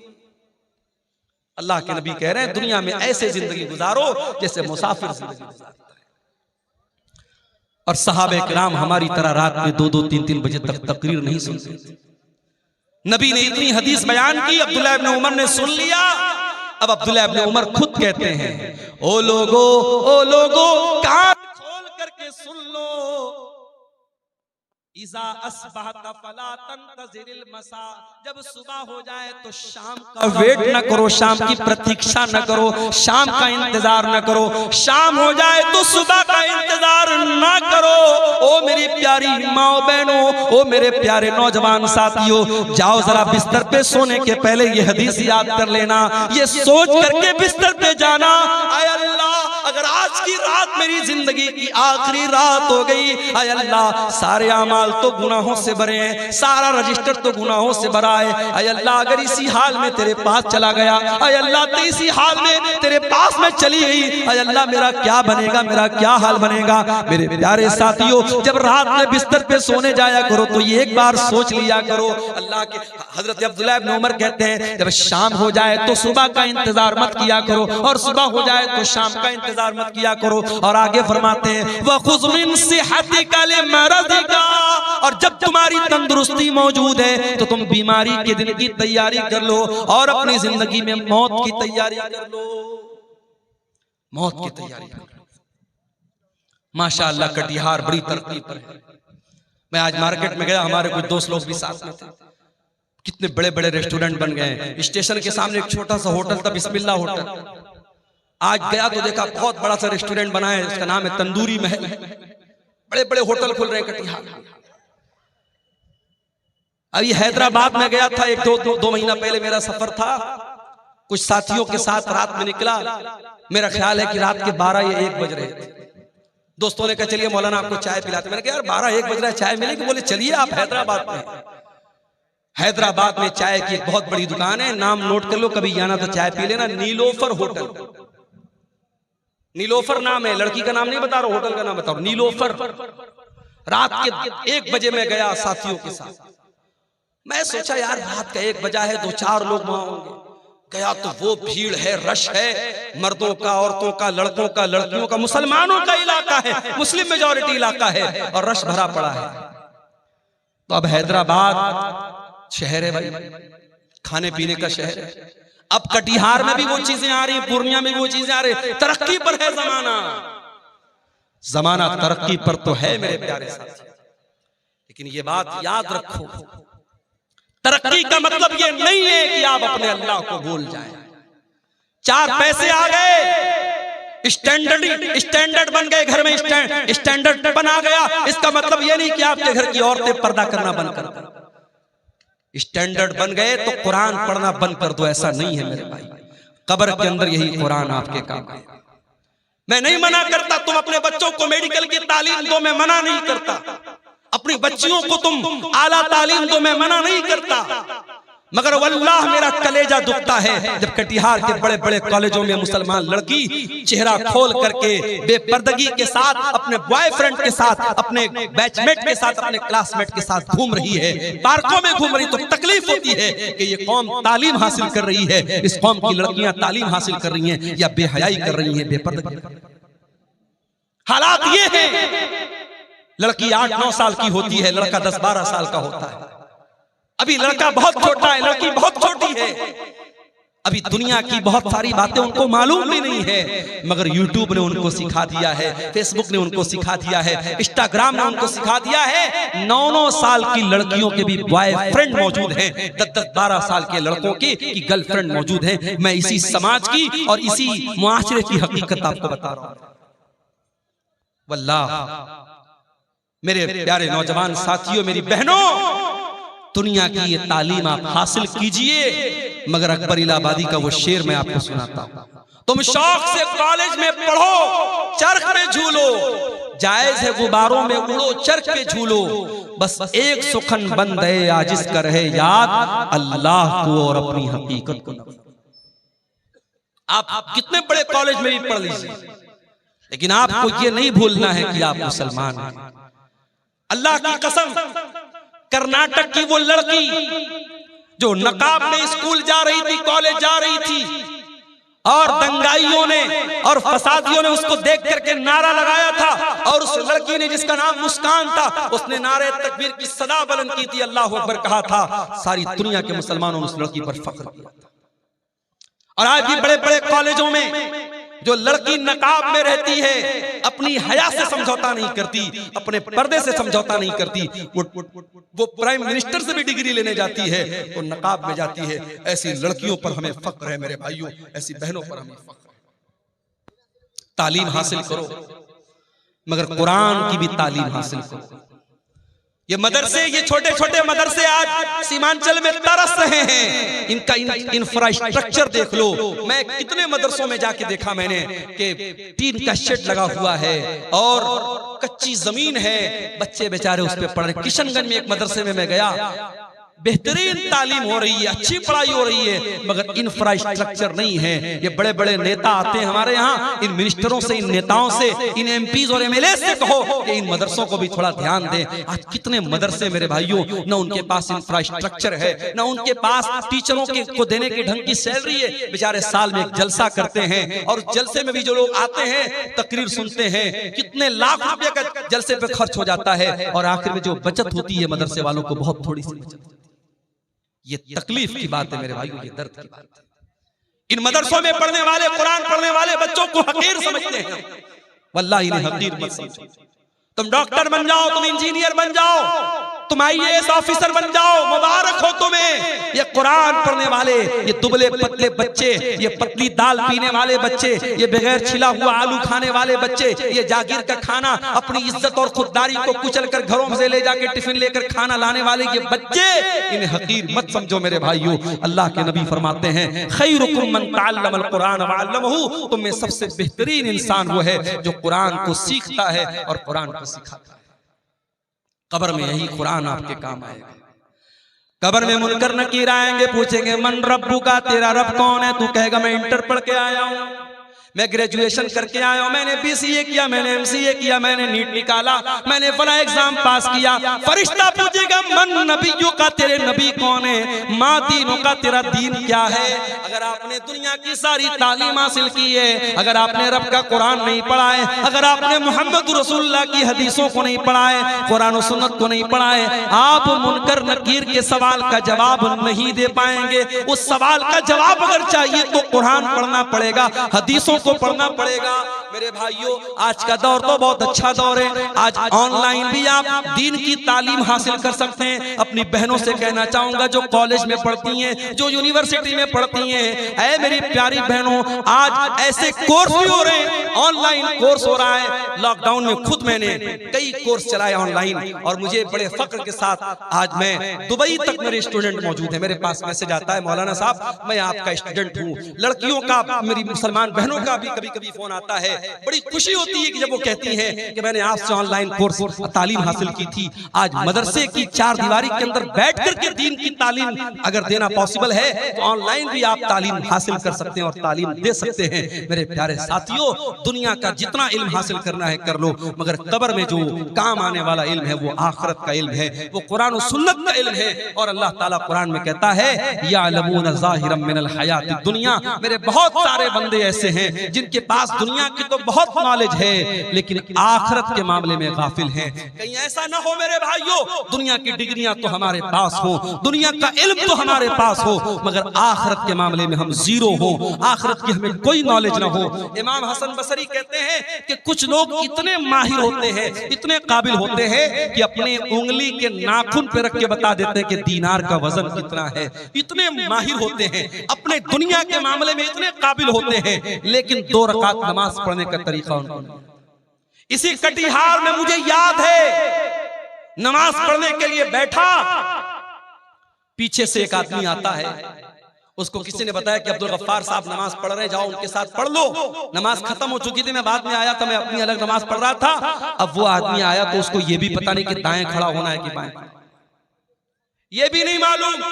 अल्लाह के नबी कह रहे हैं, दुनिया में ऐसे जिंदगी गुजारो जैसे मुसाफिर जिंदगी गुजारता है। और सहाबे किराम हमारी तरह रात में 2-2, 3-3 बजे तक तकरीर नहीं सुनते। नबी ने इतनी हदीस बयान की, अब्दुल्ला इब्ने उमर ने सुन लिया। अब अब्दुल्ला इब्ने उमर खुद कहते हैं, ओ लोगो कान खोल करके सुन लो, इज़ा अस्बहत फला तंतज़िरिल मसा, जब सुबह हो जाए तो शाम का वेट न करो, शाम की प्रतीक्षा न करो, शाम का इंतजार न करो। शाम हो जाए तो सुबह का इंतजार न करो। ओ मेरी प्यारी माओ बहनों, ओ मेरे प्यारे नौजवान साथियों, जाओ जरा बिस्तर पे सोने के पहले ये हदीस याद कर लेना, ये सोच करके बिस्तर पे जाना, आय अल्लाह अगर आज की रात मेरी जिंदगी की आखिरी रात हो गई, आय अल्लाह सारे अमाल तो गुनाहों से भरे हैं, सारा रजिस्टर तो गुनाहों से भरा है, आय अल्लाह अगर इसी हाल में तेरे पास चला गया, आय अल्लाह तो इसी हाल में तेरे पास में चली गई, आय अल्लाह मेरा क्या बनेगा, मेरा क्या हाल बनेगा। मेरे प्यारे साथियों, जब रात में बिस्तर पे सोने जाया करो तो ये एक बार सोच लिया करो। अल्लाह के हजरत अब्दुल्लाह इब्न उमर कहते हैं, जब शाम हो जाए तो सुबह का इंतजार मत किया करो, और सुबह हो जाए तो शाम का इंतजार मत किया करो। और आगे फरमाते हैं, वखुज़ मिन सिहतिका लिमरदिका, और जब तुम्हारी तंदुरुस्ती मौजूद है तो तुम बीमारी के दिन की तैयारी कर लो, और अपनी जिंदगी में मौत की तैयारी कर लो, मौत की तैयारी कर लो। माशाअल्लाह कटिहार बड़ी तरक्की पर है। मैं आज मार्केट में गया, हमारे कुछ दोस्त लोग भी साथ में थे, कितने बड़े बड़े रेस्टोरेंट बन गए। स्टेशन के सामने एक छोटा सा होटल था, बिस्मिल्लाह होटल, आज गया तो देखा बहुत बड़ा सा रेस्टोरेंट बना है, उसका नाम है तंदूरी महल। बड़े बड़े होटल खुल रहे हैं कटिहार। अभी हैदराबाद में गया था, एक दो महीना पहले मेरा सफर था, कुछ साथियों के साथ रात में निकला, मेरा ख्याल है कि रात के 12 या 1 बज रहे थे। दोस्तों ने कहा चलिए मौलाना आपको चाय पिलाते। मैंने कहा यार 12-1 बज रहा है, चाय मिलेगी? बोले चलिए आप हैदराबाद में। हैदराबाद में चाय की एक बहुत बड़ी दुकान है, नाम नोट कर लो, कभी जाना तो चाय पी लेना, नीलोफर होटल। नीलोफर नाम है, लड़की का नाम नहीं बता रहा, होटल का नाम बताओ, नीलोफर। रात के 1 बजे में गया साथियों के साथ। मैं सोचा यार रात का 1 बजा है, 2-4 लोग वहां होंगे। गया तो वो भीड़ है, रश है, मर्दों का, औरतों का, लड़कों का, लड़कियों का, मुसलमानों का इलाका है, मुस्लिम मेजॉरिटी इलाका है, और रश भरा पड़ा है। तो अब हैदराबाद शहर है भाई, खाने पीने का शहर है। अब कटिहार में भी वो चीजें आ रही, पूर्णिया में भी वो चीजें आ रही, तरक्की पर है जमाना। जमाना तरक्की पर तो है मेरे प्यारे साथी, लेकिन ये बात याद रखो, तरक्की का मतलब ये नहीं है कि आप अपने अल्लाह को भूल जाएं। 4 पैसे आ गए, स्टैंडर्ड बन गए, घर में स्टैंडर्ड बना गया, इसका मतलब ये नहीं कि आपके घर की औरतें पर्दा करना बंद कर दें। स्टैंडर्ड बन गए तो कुरान पढ़ना बंद कर दो, ऐसा नहीं है मेरे भाई। कब्र के अंदर यही कुरान आपके काम है। मैं नहीं मना करता तुम अपने बच्चों को मेडिकल की तालीम दो, मैं मना नहीं करता। अपनी बच्चियों को तुम आला तालीम दो, मैं मना नहीं करता। मगर वल्लाह मेरा कलेजा दुखता है जब कटिहार के बड़े बड़े कॉलेजों में मुसलमान लड़की चेहरा खोल करके बेपर्दगी के साथ अपने बॉयफ्रेंड के साथ, अपने बैचमेट के साथ, अपने क्लासमेट के साथ घूम रही है, पार्कों में घूम रही। तो तकलीफ होती है कि ये कौम तालीम हासिल कर रही है, इस कौम की लड़कियां तालीम हासिल कर रही हैं या बेहयाई कर रही हैं, बेपर्दगी। हालात ये हैं, लड़की 8-9 साल की होती है, लड़का 10-12 साल का होता है। अभी लड़का बहुत छोटा है, लड़की बहुत छोटी है। अभी दुनिया की बहुत सारी बातें उनको मालूम भी नहीं है, मगर यूट्यूब ने उनको सिखा दिया है, फेसबुक ने उनको सिखा दिया है, इंस्टाग्राम ने उनको सिखा दिया है। 9-9 साल की लड़कियों के भी बॉयफ्रेंड मौजूद हैं, 10-12 साल के लड़कों की गर्लफ्रेंड मौजूद हैं। मैं इसी समाज की और इसी मुआशरे की हकीकत आपको बता रहा हूं। वल्लाह मेरे प्यारे नौजवान साथियों, मेरी बहनों, दुनिया की ये तालीम आप हासिल कीजिए, मगर अकबर इलाहाबादी का वो शेर मैं आपको सुनाता हूं। तुम शौक से कॉलेज में पढ़ो, चरख पे झूलो, जायज है गुब्बारों में उड़ो, चरख पे झूलो, बस एक सुखन बंद है आजिज का रहे याद, अल्लाह को और अपनी हकीकत को। आप कितने बड़े कॉलेज में भी पढ़ लीजिए, लेकिन आपको ये नहीं भूलना है कि आप मुसलमान हैं। अल्लाह की कसम, कर्नाटक की वो लड़की जो नकाब में स्कूल जा रही थी, कॉलेज जा रही थी, और दंगाइयों ने और फसादियों ने उसको देख करके नारा लगाया था, और उस लड़की ने जिसका नाम मुस्कान था, उसने नारे तकबीर की सदा बुलंद की थी, अल्लाह अकबर कहा था। सारी दुनिया के मुसलमानों ने उस लड़की पर फख्र किया था। और आज भी बड़े बड़े कॉलेजों में जो लड़की नकाब में रहती है, अपनी हया से समझौता नहीं करती, अपने पर्दे से समझौता नहीं करती, वो प्राइम मिनिस्टर से भी डिग्री लेने जाती है तो नकाब में जाती है। ऐसी लड़कियों पर हमें फख्र है मेरे भाइयों, ऐसी बहनों पर हमें फख्र है। तालीम हासिल करो, मगर कुरान की भी तालीम हासिल करो। ये मदरसे, ये छोटे छोटे मदरसे आज सीमांचल में तरस रहे हैं। इनका इंफ्रास्ट्रक्चर देख लो। मैं कितने मदरसों में जाके देखा मैंने कि टीन का शेड लगा हुआ है और कच्ची जमीन है, बच्चे बेचारे उस पे पढ़ रहे। किशनगंज में एक मदरसे में मैं गया, बेहतरीन तालीम हो रही है, अच्छी पढ़ाई हो रही है, मगर इंफ्रास्ट्रक्चर नहीं है। ये बड़े बड़े नेता आते हैं हमारे यहाँ, इन मिनिस्टरों से, इन नेताओं से, इन एमपीज और एमएलए से कहो कि इन मदरसों को भी थोड़ा ध्यान दें। आज कितने मदरसे मेरे भाइयों, न उनके पास इंफ्रास्ट्रक्चर है, न उनके पास टीचरों को देने की ढंग की सैलरी है। बेचारे साल में एक जलसा करते हैं और जलसे में भी जो लोग आते हैं तकरीर सुनते हैं, कितने लाख रुपए का जलसे पे खर्च हो जाता है और आखिर में जो बचत होती है मदरसे वालों को बहुत थोड़ी सी बचत होती है। ये तकलीफ की बात है मेरे भाइयों, ये दर्द की बात है। इन मदरसों में पढ़ने वाले, कुरान पढ़ने वाले बच्चों को हकीर समझते हैं। वल्लाही इन्हें हकीर मत समझो। तुम डॉक्टर बन जाओ, तुम इंजीनियर बन जाओ, तुम आईएएस ऑफिसर बन जाओ, मुबारक हो तुम्हें। ये कुरान पढ़ने वाले, ये दुबले पतले बच्चे, ये पतली दाल पीने वाले बच्चे, ये बगैर छिला हुआ आलू खाने वाले बच्चे, ये जागीर का खाना, अपनी इज्जत और खुददारी को कुचल कर घरों से ले जाके टिफिन लेकर खाना लाने वाले ये बच्चे, इन्हें हकीर मत समझो मेरे भाइयों। अल्लाह के नबी फरमाते हैं, खैरुकुम मन तअल्लमल कुरान व अल्लमहु, तुम में सबसे बेहतरीन इंसान वो है जो कुरान को सीखता है और कुरान को सिखाता है। कब्र में यही कुरान आपके काम आएगा। कब्र में मुनकर नकीर आएंगे, पूछेंगे मन रब्बू का, तेरा रब कौन है? तू कहेगा मैं इंटर पढ़ के आया हूं, मैं ग्रेजुएशन करके आया हूं, मैंने बीसीए किया, मैंने एमसीए किया, मैंने नीट निकाला, मैंने फला एग्जाम पास किया। फरिश्ता पूछेगा मन नबियों का, तेरे नबी कौन है? माँ दीनों का, तेरा दीन क्या है? अगर आपने दुनिया की सारी तालीम हासिल की है, अगर आपने रब का कुरान नहीं पढ़ा है, अगर आपने मोहम्मद रसूलुल्लाह की हदीसों को नहीं पढ़ा है, कुरान और सुन्नत को नहीं पढ़ा है, आप मुनकर नकीर के सवाल का जवाब नहीं दे पाएंगे। उस सवाल का जवाब अगर चाहिए तो कुरान पढ़ना पड़ेगा, हदीसों को पढ़ना पड़ेगा। मेरे भाइयों, आज का दौर तो बहुत अच्छा दौर है। आज ऑनलाइन भी आप दीन की तालीम हासिल कर सकते हैं। अपनी बहनों से कहना चाहूंगा जो कॉलेज में पढ़ती हैं, जो यूनिवर्सिटी में पढ़ती हैं, ऐ मेरी प्यारी बहनों, आज ऐसे कोर्स भी हो रहे हैं, ऑनलाइन कोर्स हो रहा है। लॉकडाउन में खुद मैंने कई कोर्स चलाए ऑनलाइन और मुझे बड़े फख्र के साथ आज मैं दुबई तक मेरे स्टूडेंट मौजूद है। मेरे पास मैसेज आता है, मौलाना साहब मैं आपका स्टूडेंट हूँ। लड़कियों का, मेरी मुसलमान बहनों का भी कभी कभी फोन आता है। बड़ी खुशी होती है कि जब वो कहती हैं कि मैंने आपसे ऑनलाइन कोर्स तालीम हासिल की थी। आज मदरसे की चार दीवारी के अंदर बैठ करके दीन की तालीम अगर देना पॉसिबल है तो ऑनलाइन भी आप तालीम हासिल कर सकते हैं और तालीम दे सकते हैं। मेरे प्यारे साथियों, दुनिया का जितना इल्म हासिल करना है कर लो, मगर कब्र में जो काम आने वाला इल्म है वो आखिरत का इल्म है, वो कुरान और सुन्नत का इल्म है। और अल्लाह ताला कुरान में कहता है यालमून ज़ाहिरम मिनल हयातिद दुनिया। मेरे बहुत सारे बंदे ऐसे हैं जिनके पास दुनिया की तो बहुत नॉलेज है लेकिन आखिरत के मामले में गाफिल हैं। कहीं ऐसा ना हो मेरे भाइयों, दुनिया की डिग्रियां तो हमारे पास हो, दुनिया का इल्म तो हमारे पास हो, मगर आखिरत के मामले में हम जीरो हो, आखिरत की हमें कोई नॉलेज ना हो। इमाम हसन बसरी कहते हैं कि कुछ लोग इतने माहिर होते हैं, इतने काबिल होते हैं कि अपने उंगली के नाखून पे रख के बता देते हैं कि दीनार का वजन कितना है। इतने माहिर होते हैं, अपने दुनिया के मामले में इतने काबिल होते हैं, लेकिन 2 रकात नमाज पढ़ने का तरीका उनको नहीं। इसी कटिहार में मुझे याद है, नमाज पढ़ने के लिए बैठा, पीछे से एक आदमी आता है, उसको किसी ने बताया कि अब्दुल गफ्फार साहब नमाज पढ़ रहे हैं, जाओ उनके साथ पढ़ लो। नमाज खत्म हो चुकी थी, मैं बाद में आया था, मैं अपनी अलग नमाज पढ़ रहा था। अब वो आदमी आया तो उसको ये भी पता नहीं कि दाएं खड़ा होना है कि बाएं, ये भी नहीं मालूम।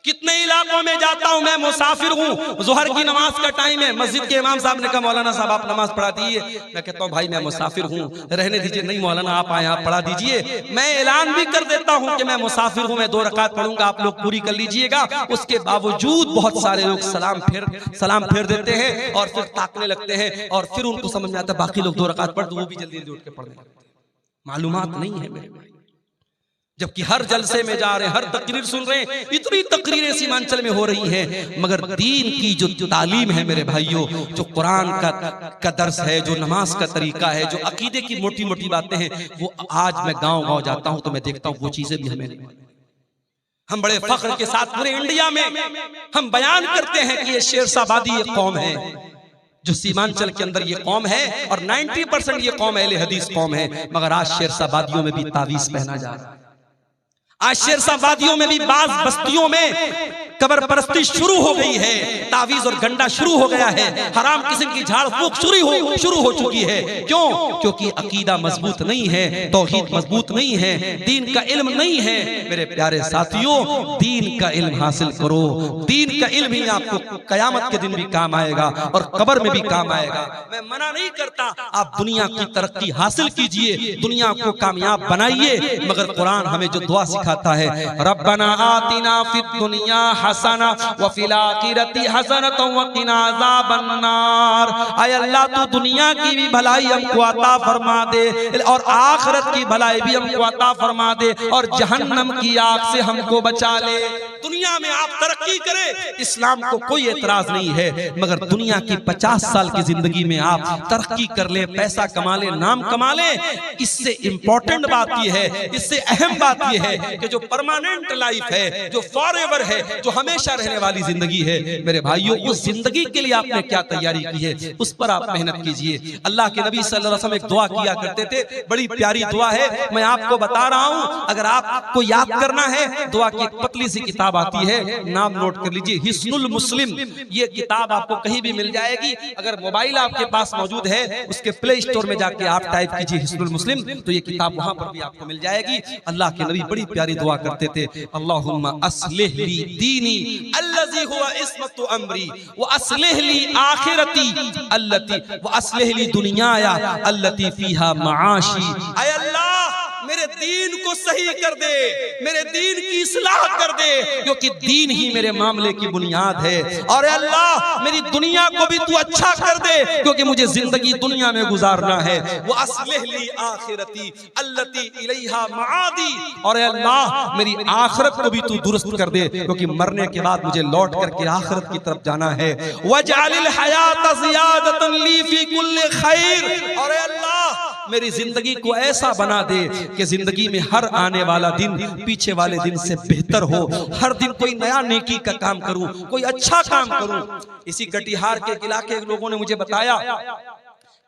कितने इलाकों में जाता हूं, मैं मुसाफिर हूं, जोहर की नमाज का टाइम है, मस्जिद के इमाम साहब ने कहा मौलाना साहब आप नमाज पढ़ा दीजिए। मैं कहता हूं भाई मैं मुसाफिर हूं, रहने दीजिए। नहीं मौलाना आप आए, आप पढ़ा दीजिए। मैं ऐलान भी कर देता हूं कि मैं मुसाफिर हूं, मैं 2 रकात पढ़ूंगा, आप लोग पूरी कर लीजिएगा। उसके बावजूद बहुत सारे लोग सलाम फेर देते हैं और फिर ताकने लगते हैं और फिर उनको समझ में आता है बाकी लोग 2 रकात पढ़, तो वो भी जल्दी जल्दी उठ के पढ़ने लगते हैं। मालूमात नहीं है मेरे भाई। जबकि हर जलसे में जा रहे हैं, हर तकरीर सुन रहे हैं, इतनी तकरीरें सीमांचल में हो रही हैं, मगर दीन की जो तालीम है मेरे भाइयों, जो कुरान का दर्स है, जो नमाज का तरीका है, जो अकीदे की मोटी मोटी बातें हैं, वो आज मैं गांव गांव जाता हूं तो मैं देखता हूं वो चीजें भी हमें नहीं। हम बड़े फख्र के साथ पूरे इंडिया में हम बयान करते हैं कि ये शेरशाबादी ये कौम है, जो सीमांचल के अंदर ये कौम है, और 90% ये कौम अहले हदीस कौम है, मगर आज शेरशाबादियों में भी तावीज पहना जा रहा है। आज शेरशाबादियों में भी बाज बस्तियों में कब्र परस्ती शुरू हो गई है, तावीज और गंडा शुरू हो गया है, हराम किस्म की झाड़ फूक शुरू हो चुकी है। क्यों? क्योंकि अकीदा मजबूत नहीं है, तौहीद मजबूत नहीं है, दीन का इल्म नहीं है। मेरे प्यारे साथियों, दीन का इल्म हासिल करो, दीन का इल्म ही आपको कयामत के दिन भी काम आएगा और कब्र में भी काम आएगा। मैं मना नहीं करता, आप दुनिया की तरक्की हासिल कीजिए, दुनिया को कामयाब बनाइए, मगर कुरान हमें जो दुआ सिखाता है, रब्बना आतिना फिद दुनिया हसना व फिल आखिरती हसनतन व क़िना अज़ाबन्नार। आय अल्लाह तू दुनिया की भी भलाई हमको अता फरमा दे और आखिरत की भलाई भी हमको अता फरमा दे और जहन्नम की आग से हमको बचा ले। दुनिया में आप तरक्की करें, इस्लाम को कोई एतराज नहीं है, मगर दुनिया की 50 साल की जिंदगी में आप तरक्की कर ले, पैसा कमा ले, नाम कमा ले, इससे इंपॉर्टेंट बात यह है, इससे अहम बात यह है कि जो परमानेंट लाइफ है, जो फॉरएवर है, जो हमेशा रहने वाली जिंदगी है, मेरे भाइयों, उस जिंदगी के लिए आपने क्या तैयारी की है, उस पर आप मेहनत कीजिए। अल्लाह के नबी सल्लल्लाहु अलैहि वसल्लम एक दुआ किया करते थे, बड़ी प्यारी दुआ है, मैं आपको बता रहा हूं, अगर आपको याद करना है, दुआ की एक पतली सी किताब आती है, नाम नोट कर लीजिए, हिस्नुल मुस्लिम। ये किताब आपको कहीं भी मिल जाएगी, अगर मोबाइल आपके पास मौजूद है, उसके प्ले स्टोर में जाके आप टाइप कीजिए हिस्नुल मुस्लिम, तो ये किताब वहां पर भी आपको मिल जाएगी। अल्लाह के नबी बड़ी प्यारी दुआ करते थे, अल्लाहुम्मा अस्लिह ली दीनी अल्लज़ी हुवा इस्मतु अमरी व अस्लिह ली आखिरती अल्लती व अस्लिह ली दुनियाया अल्लती फीहा माआशी। ऐ अल्लाह, मेरे दीन को सही कर दे, मेरे दीन की इस्लाह कर दे, क्योंकि दीन ही मेरे मामले की बुनियाद है। और अल्लाह, मेरी दुनिया को भी तू अच्छा कर दे, क्योंकि मुझे जिंदगी दुनिया में गुजारना है। वो अस्लिह ली आखिरती अल्लती इलैहा माआदी। और अल्लाह, मेरी आखिरत को भी तू दुरुस्त कर दे, क्योंकि मरने के बाद मुझे लौट करके आखिरत की तरफ जाना है। वजअलिल हयात ज़ियादतन ली फी कुल्लि खैर। और अल्लाह, मेरी जिंदगी को ऐसा बना दे कि जिंदगी में हर आने वाला दिन पीछे वाले दिन से बेहतर हो, हर दिन कोई नया नेकी का काम करूं, कोई अच्छा काम करूं। इसी कटिहार के इलाके के लोगों ने मुझे बताया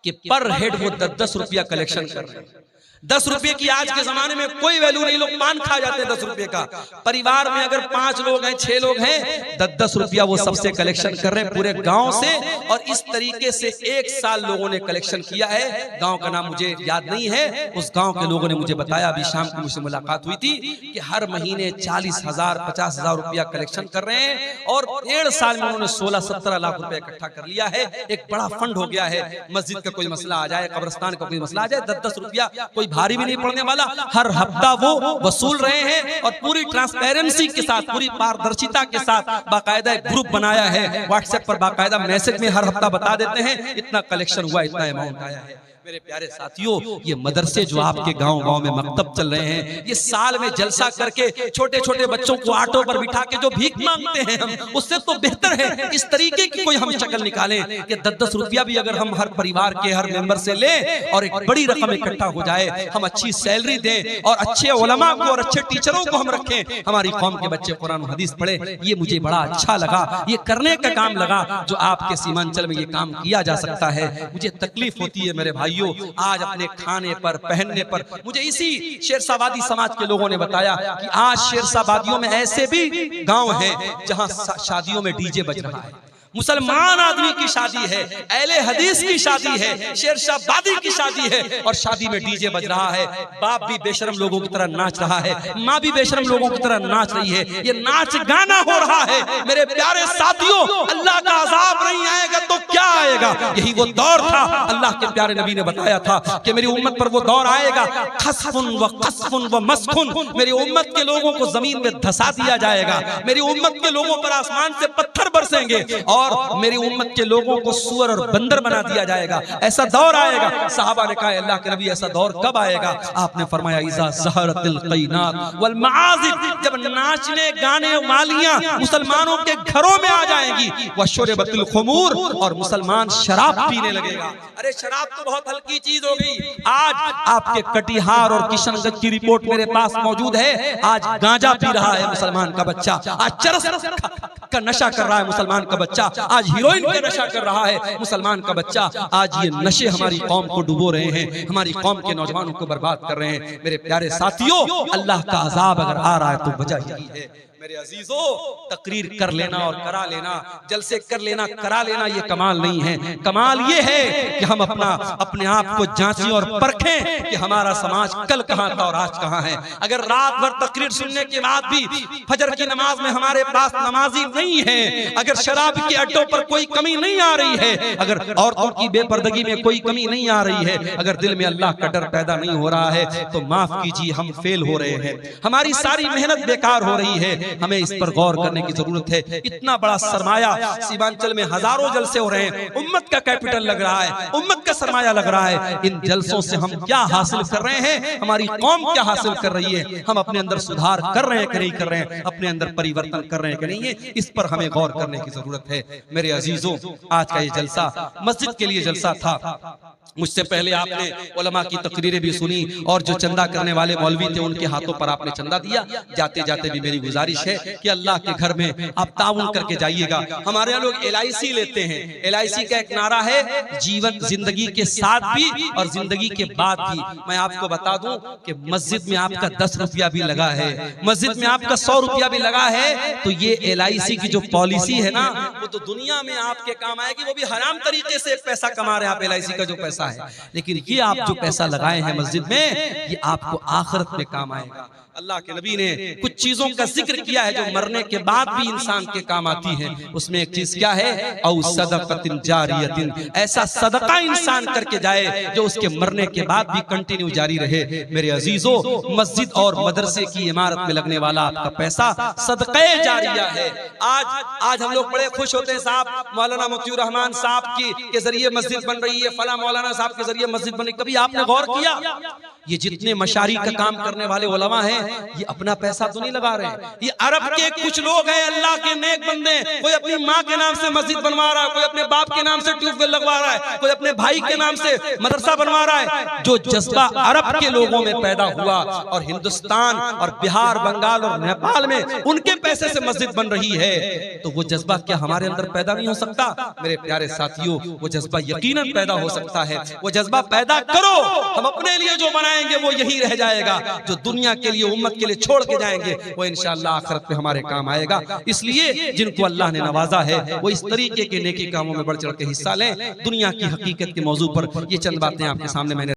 कि पर हेड वो 10-10 रुपया कलेक्शन कर रहे हैं। 10 रुपए की आज के जमाने में कोई वैल्यू नहीं, लोग पान खा जाते हैं 10 रुपए का। परिवार में अगर 5 लोग हैं, 6 लोग हैं, 10-10 रुपया वो सबसे कलेक्शन कर रहे हैं पूरे गांव से। और इस तरीके से 1 साल लोगों ने कलेक्शन किया है। गांव का नाम मुझे याद नहीं है, उस गांव के लोगों ने मुझे बताया, अभी शाम को मुझसे मुलाकात हुई थी, कि हर महीने 40,000 50,000 रुपया कलेक्शन कर रहे हैं और 1.5 साल में उन्होंने 16-17 लाख रुपया इकट्ठा कर लिया है। एक बड़ा फंड हो गया है। मस्जिद का कोई मसला आ जाए, कब्रिस्तान का कोई मसला आ जाए, 10-10 रुपया कोई भारी भी नहीं पड़ने वाला, हर हफ्ता वो वसूल रहे हैं। और पूरी ट्रांसपेरेंसी के साथ, पूरी पारदर्शिता के साथ बाकायदा एक ग्रुप बनाया है, व्हाट्सएप पर बाकायदा मैसेज में हर हफ्ता बता देते हैं इतना कलेक्शन हुआ, इतना अमाउंट आया है। मेरे प्यारे साथियों, ये मदरसे जो आपके गांव-गांव में मकतब चल रहे हैं, ये साल में जलसा करके छोटे-छोटे बच्चों को ऑटो पर बिठा के जो भीख मांगते हैं हम, उससे तो बेहतर है इस तरीके की कोई हम शक्ल निकालें कि 10-10 रुपया भी अगर हम हर परिवार के हर मेंबर से लें और एक बड़ी रकम इकट्ठा हो जाए, हम अच्छी सैलरी दें और अच्छे उलमा को और अच्छे टीचरों को हम रखें, हमारी कौम के बच्चे कुरान हदीस पढ़े। ये मुझे बड़ा अच्छा लगा, ये करने का काम लगा जो आपके सीमांचल में ये काम किया जा सकता है। मुझे तकलीफ होती है मेरे भाइयों, आज अपने खाने पर, पहनने पर। मुझे इसी शेरशाबादी समाज के लोगों ने बताया कि आज शेरशाबादियों में ऐसे भी गांव हैं जहां शादियों में डीजे बज रहा है। मुसलमान आदमी की शादी है, अहले हदीस की शादी है, शेरशाबादी की शादी है और शादी में डीजे बज रहा है। बाप भी बेशरम लोगों की तरह नाच रहा है, माँ भी बेशरम लोगों की तरह नाच रही है। ये नाच गाना हो रहा है। मेरे प्यारे साथियों, अल्लाह का अजाब नहीं आएगा तो क्या आएगा? यही वो दौर था, अल्लाह के प्यारे नबी ने बताया था कि मेरी उम्मत पर वो दौर आएगा, खस्फुन व कसफुन व मस्खुन। मेरी उम्मत के लोगों को जमीन में धसा दिया जाएगा, मेरी उम्मत के लोगों पर आसमान से पत्थर बरसेंगे और मेरी उम्मत के लोगों को सुअर और बंदर बना दिया जाएगा, ऐसा दौर आएगा। सहाबा ने कहा अल्लाह के नबी ऐसा दौर कब आएगा? आपने फरमाया इज़ा ज़हरतिल क़ैनात वल मआज़िफ़, जब नाचने गाने वालियां मुसलमानों के घरों में आ जाएंगी, व शुरबतिल खुमूर, और मुसलमान शराब पीने लगेगा। अरे शराब तो बहुत हल्की चीज हो गई। आज आपके कटिहार और किशनगंज की रिपोर्ट मेरे पास मौजूद है। आज गांजा पी रहा है मुसलमान का बच्चा, आज चरस का नशा कर रहा है मुसलमान का बच्चा, आज हीरोइन का नशा कर रहा है मुसलमान का बच्चा। आज ये नशे हमारी कौम को डुबो रहे हैं, हमारी कौम के नौजवानों को बर्बाद कर रहे हैं। मेरे प्यारे साथियों, अल्लाह का अजाब अगर आ रहा है तो वजह यही है। मेरे अजीजों, तकरीर कर लेना और करा लेना, जलसे कर लेना करा लेना, ये कमाल नहीं है। कमाल ये है कि हम अपने आप को जांचें और परखें कि हमारा समाज कल कहां था और आज कहां है। अगर रात भर तकरीर सुनने के बाद भी फजर की नमाज में हमारे पास नमाजी नहीं है, अगर शराब के अड्डों पर कोई कमी नहीं आ रही है, अगर औरतों की बेपर्दगी में कोई कमी नहीं आ रही है, अगर दिल में अल्लाह का डर पैदा नहीं हो रहा है, तो माफ कीजिए, हम फेल हो रहे हैं, हमारी सारी मेहनत बेकार हो रही है। हमें इस पर गौर करने की जरूरत है। इतना बड़ा सरमाया सीमांचल में हजारों जलसे हो रहे हैं, उम्मत का कैपिटल लग रहा है, उम्मत का सरमाया लग रहा है। इन जलसों से हम क्या हासिल कर रहे हैं, हमारी कौम क्या हासिल कर रही है, हम अपने अंदर सुधार कर रहे हैं कि नहीं कर रहे हैं, अपने अंदर परिवर्तन कर रहे हैं कि नहीं है, इस पर हमें गौर करने की जरूरत है। मेरे अजीजों, आज का ये जलसा मस्जिद के लिए जलसा था। मुझसे पहले आपने उलमा की तकरीरें भी सुनी और जो चंदा करने वाले मौलवी थे उनके हाथों पर आपने चंदा दिया। जाते जाते भी मेरी गुजारिश है कि अल्लाह के घर में आप ताउन करके जाइएगा। हमारे यहाँ लोग LIC लेते हैं। LIC का एक नारा है, जीवन जिंदगी के साथ भी और जिंदगी के बाद भी। मैं आपको बता दूं कि मस्जिद में आपका 10 रुपया भी लगा है, मस्जिद में आपका 100 रुपया भी लगा है, तो ये LIC की जो पॉलिसी है ना, वो तो दुनिया में आपके काम आएगी। वो भी हराम तरीके से पैसा कमा रहे हैं आप, LIC का जो पैसा है, लेकिन ये आप जो पैसा लगाए हैं मस्जिद में, ये आपको आखिरत में काम आएगा। अल्लाह के नबी ने कुछ चीजों का जिक्र किया है जो मरने के बाद भी इंसान के काम आती है। उसमें एक चीज क्या है, औ सदक़तिन जारियतिन, ऐसा सदका इंसान करके जाए जो उसके मरने के बाद भी कंटिन्यू जारी रहे। मेरे अजीजों, मस्जिद और मदरसे की इमारत में लगने वाला आपका पैसा सदक़े जारिया है। आज हम लोग बड़े खुश होते हैं, साहब मौलाना मुफ्ती रहमान साहब के जरिए मस्जिद बन रही है, फला मौलाना साहब के जरिए मस्जिद बन रही। कभी आपने गौर किया, ये जितने मशारी का काम करने वाले उलमा हैं, ये अपना पैसा तो नहीं लगा रहे। ये अरब के कुछ लोग हैं, अल्लाह के नेक बंदे, कोई अपनी माँ के नाम से मस्जिद बनवा रहा है, कोई अपने बाप के नाम से ट्यूबवेल लगवा रहा है, कोई अपने भाई के नाम से मदरसा बनवा रहा है। जो जज्बा अरब के लोगों में पैदा हुआ और हिंदुस्तान और बिहार, बंगाल और नेपाल में उनके पैसे से मस्जिद बन रही है, तो वो जज्बा क्या हमारे अंदर पैदा नहीं हो सकता? मेरे प्यारे साथियों, वो जज्बा यकीनन पैदा हो सकता है। वो जज्बा पैदा करो, हम अपने लिए जो बनाएंगे वो यही रह जाएगा। जो दुनिया के लिए, उम्मत के लिए छोड़ के जाएंगे, वो इंशाअल्लाह आखिरत में हमारे काम आएगा। इसलिए जिनको अल्लाह ने नवाजा है, वो इस तरीके के नेकी कामों में बढ़ चढ़ के हिस्सा लें। दुनिया की हकीकत के मौजू पर ये चंद बातें आपके सामने मैंने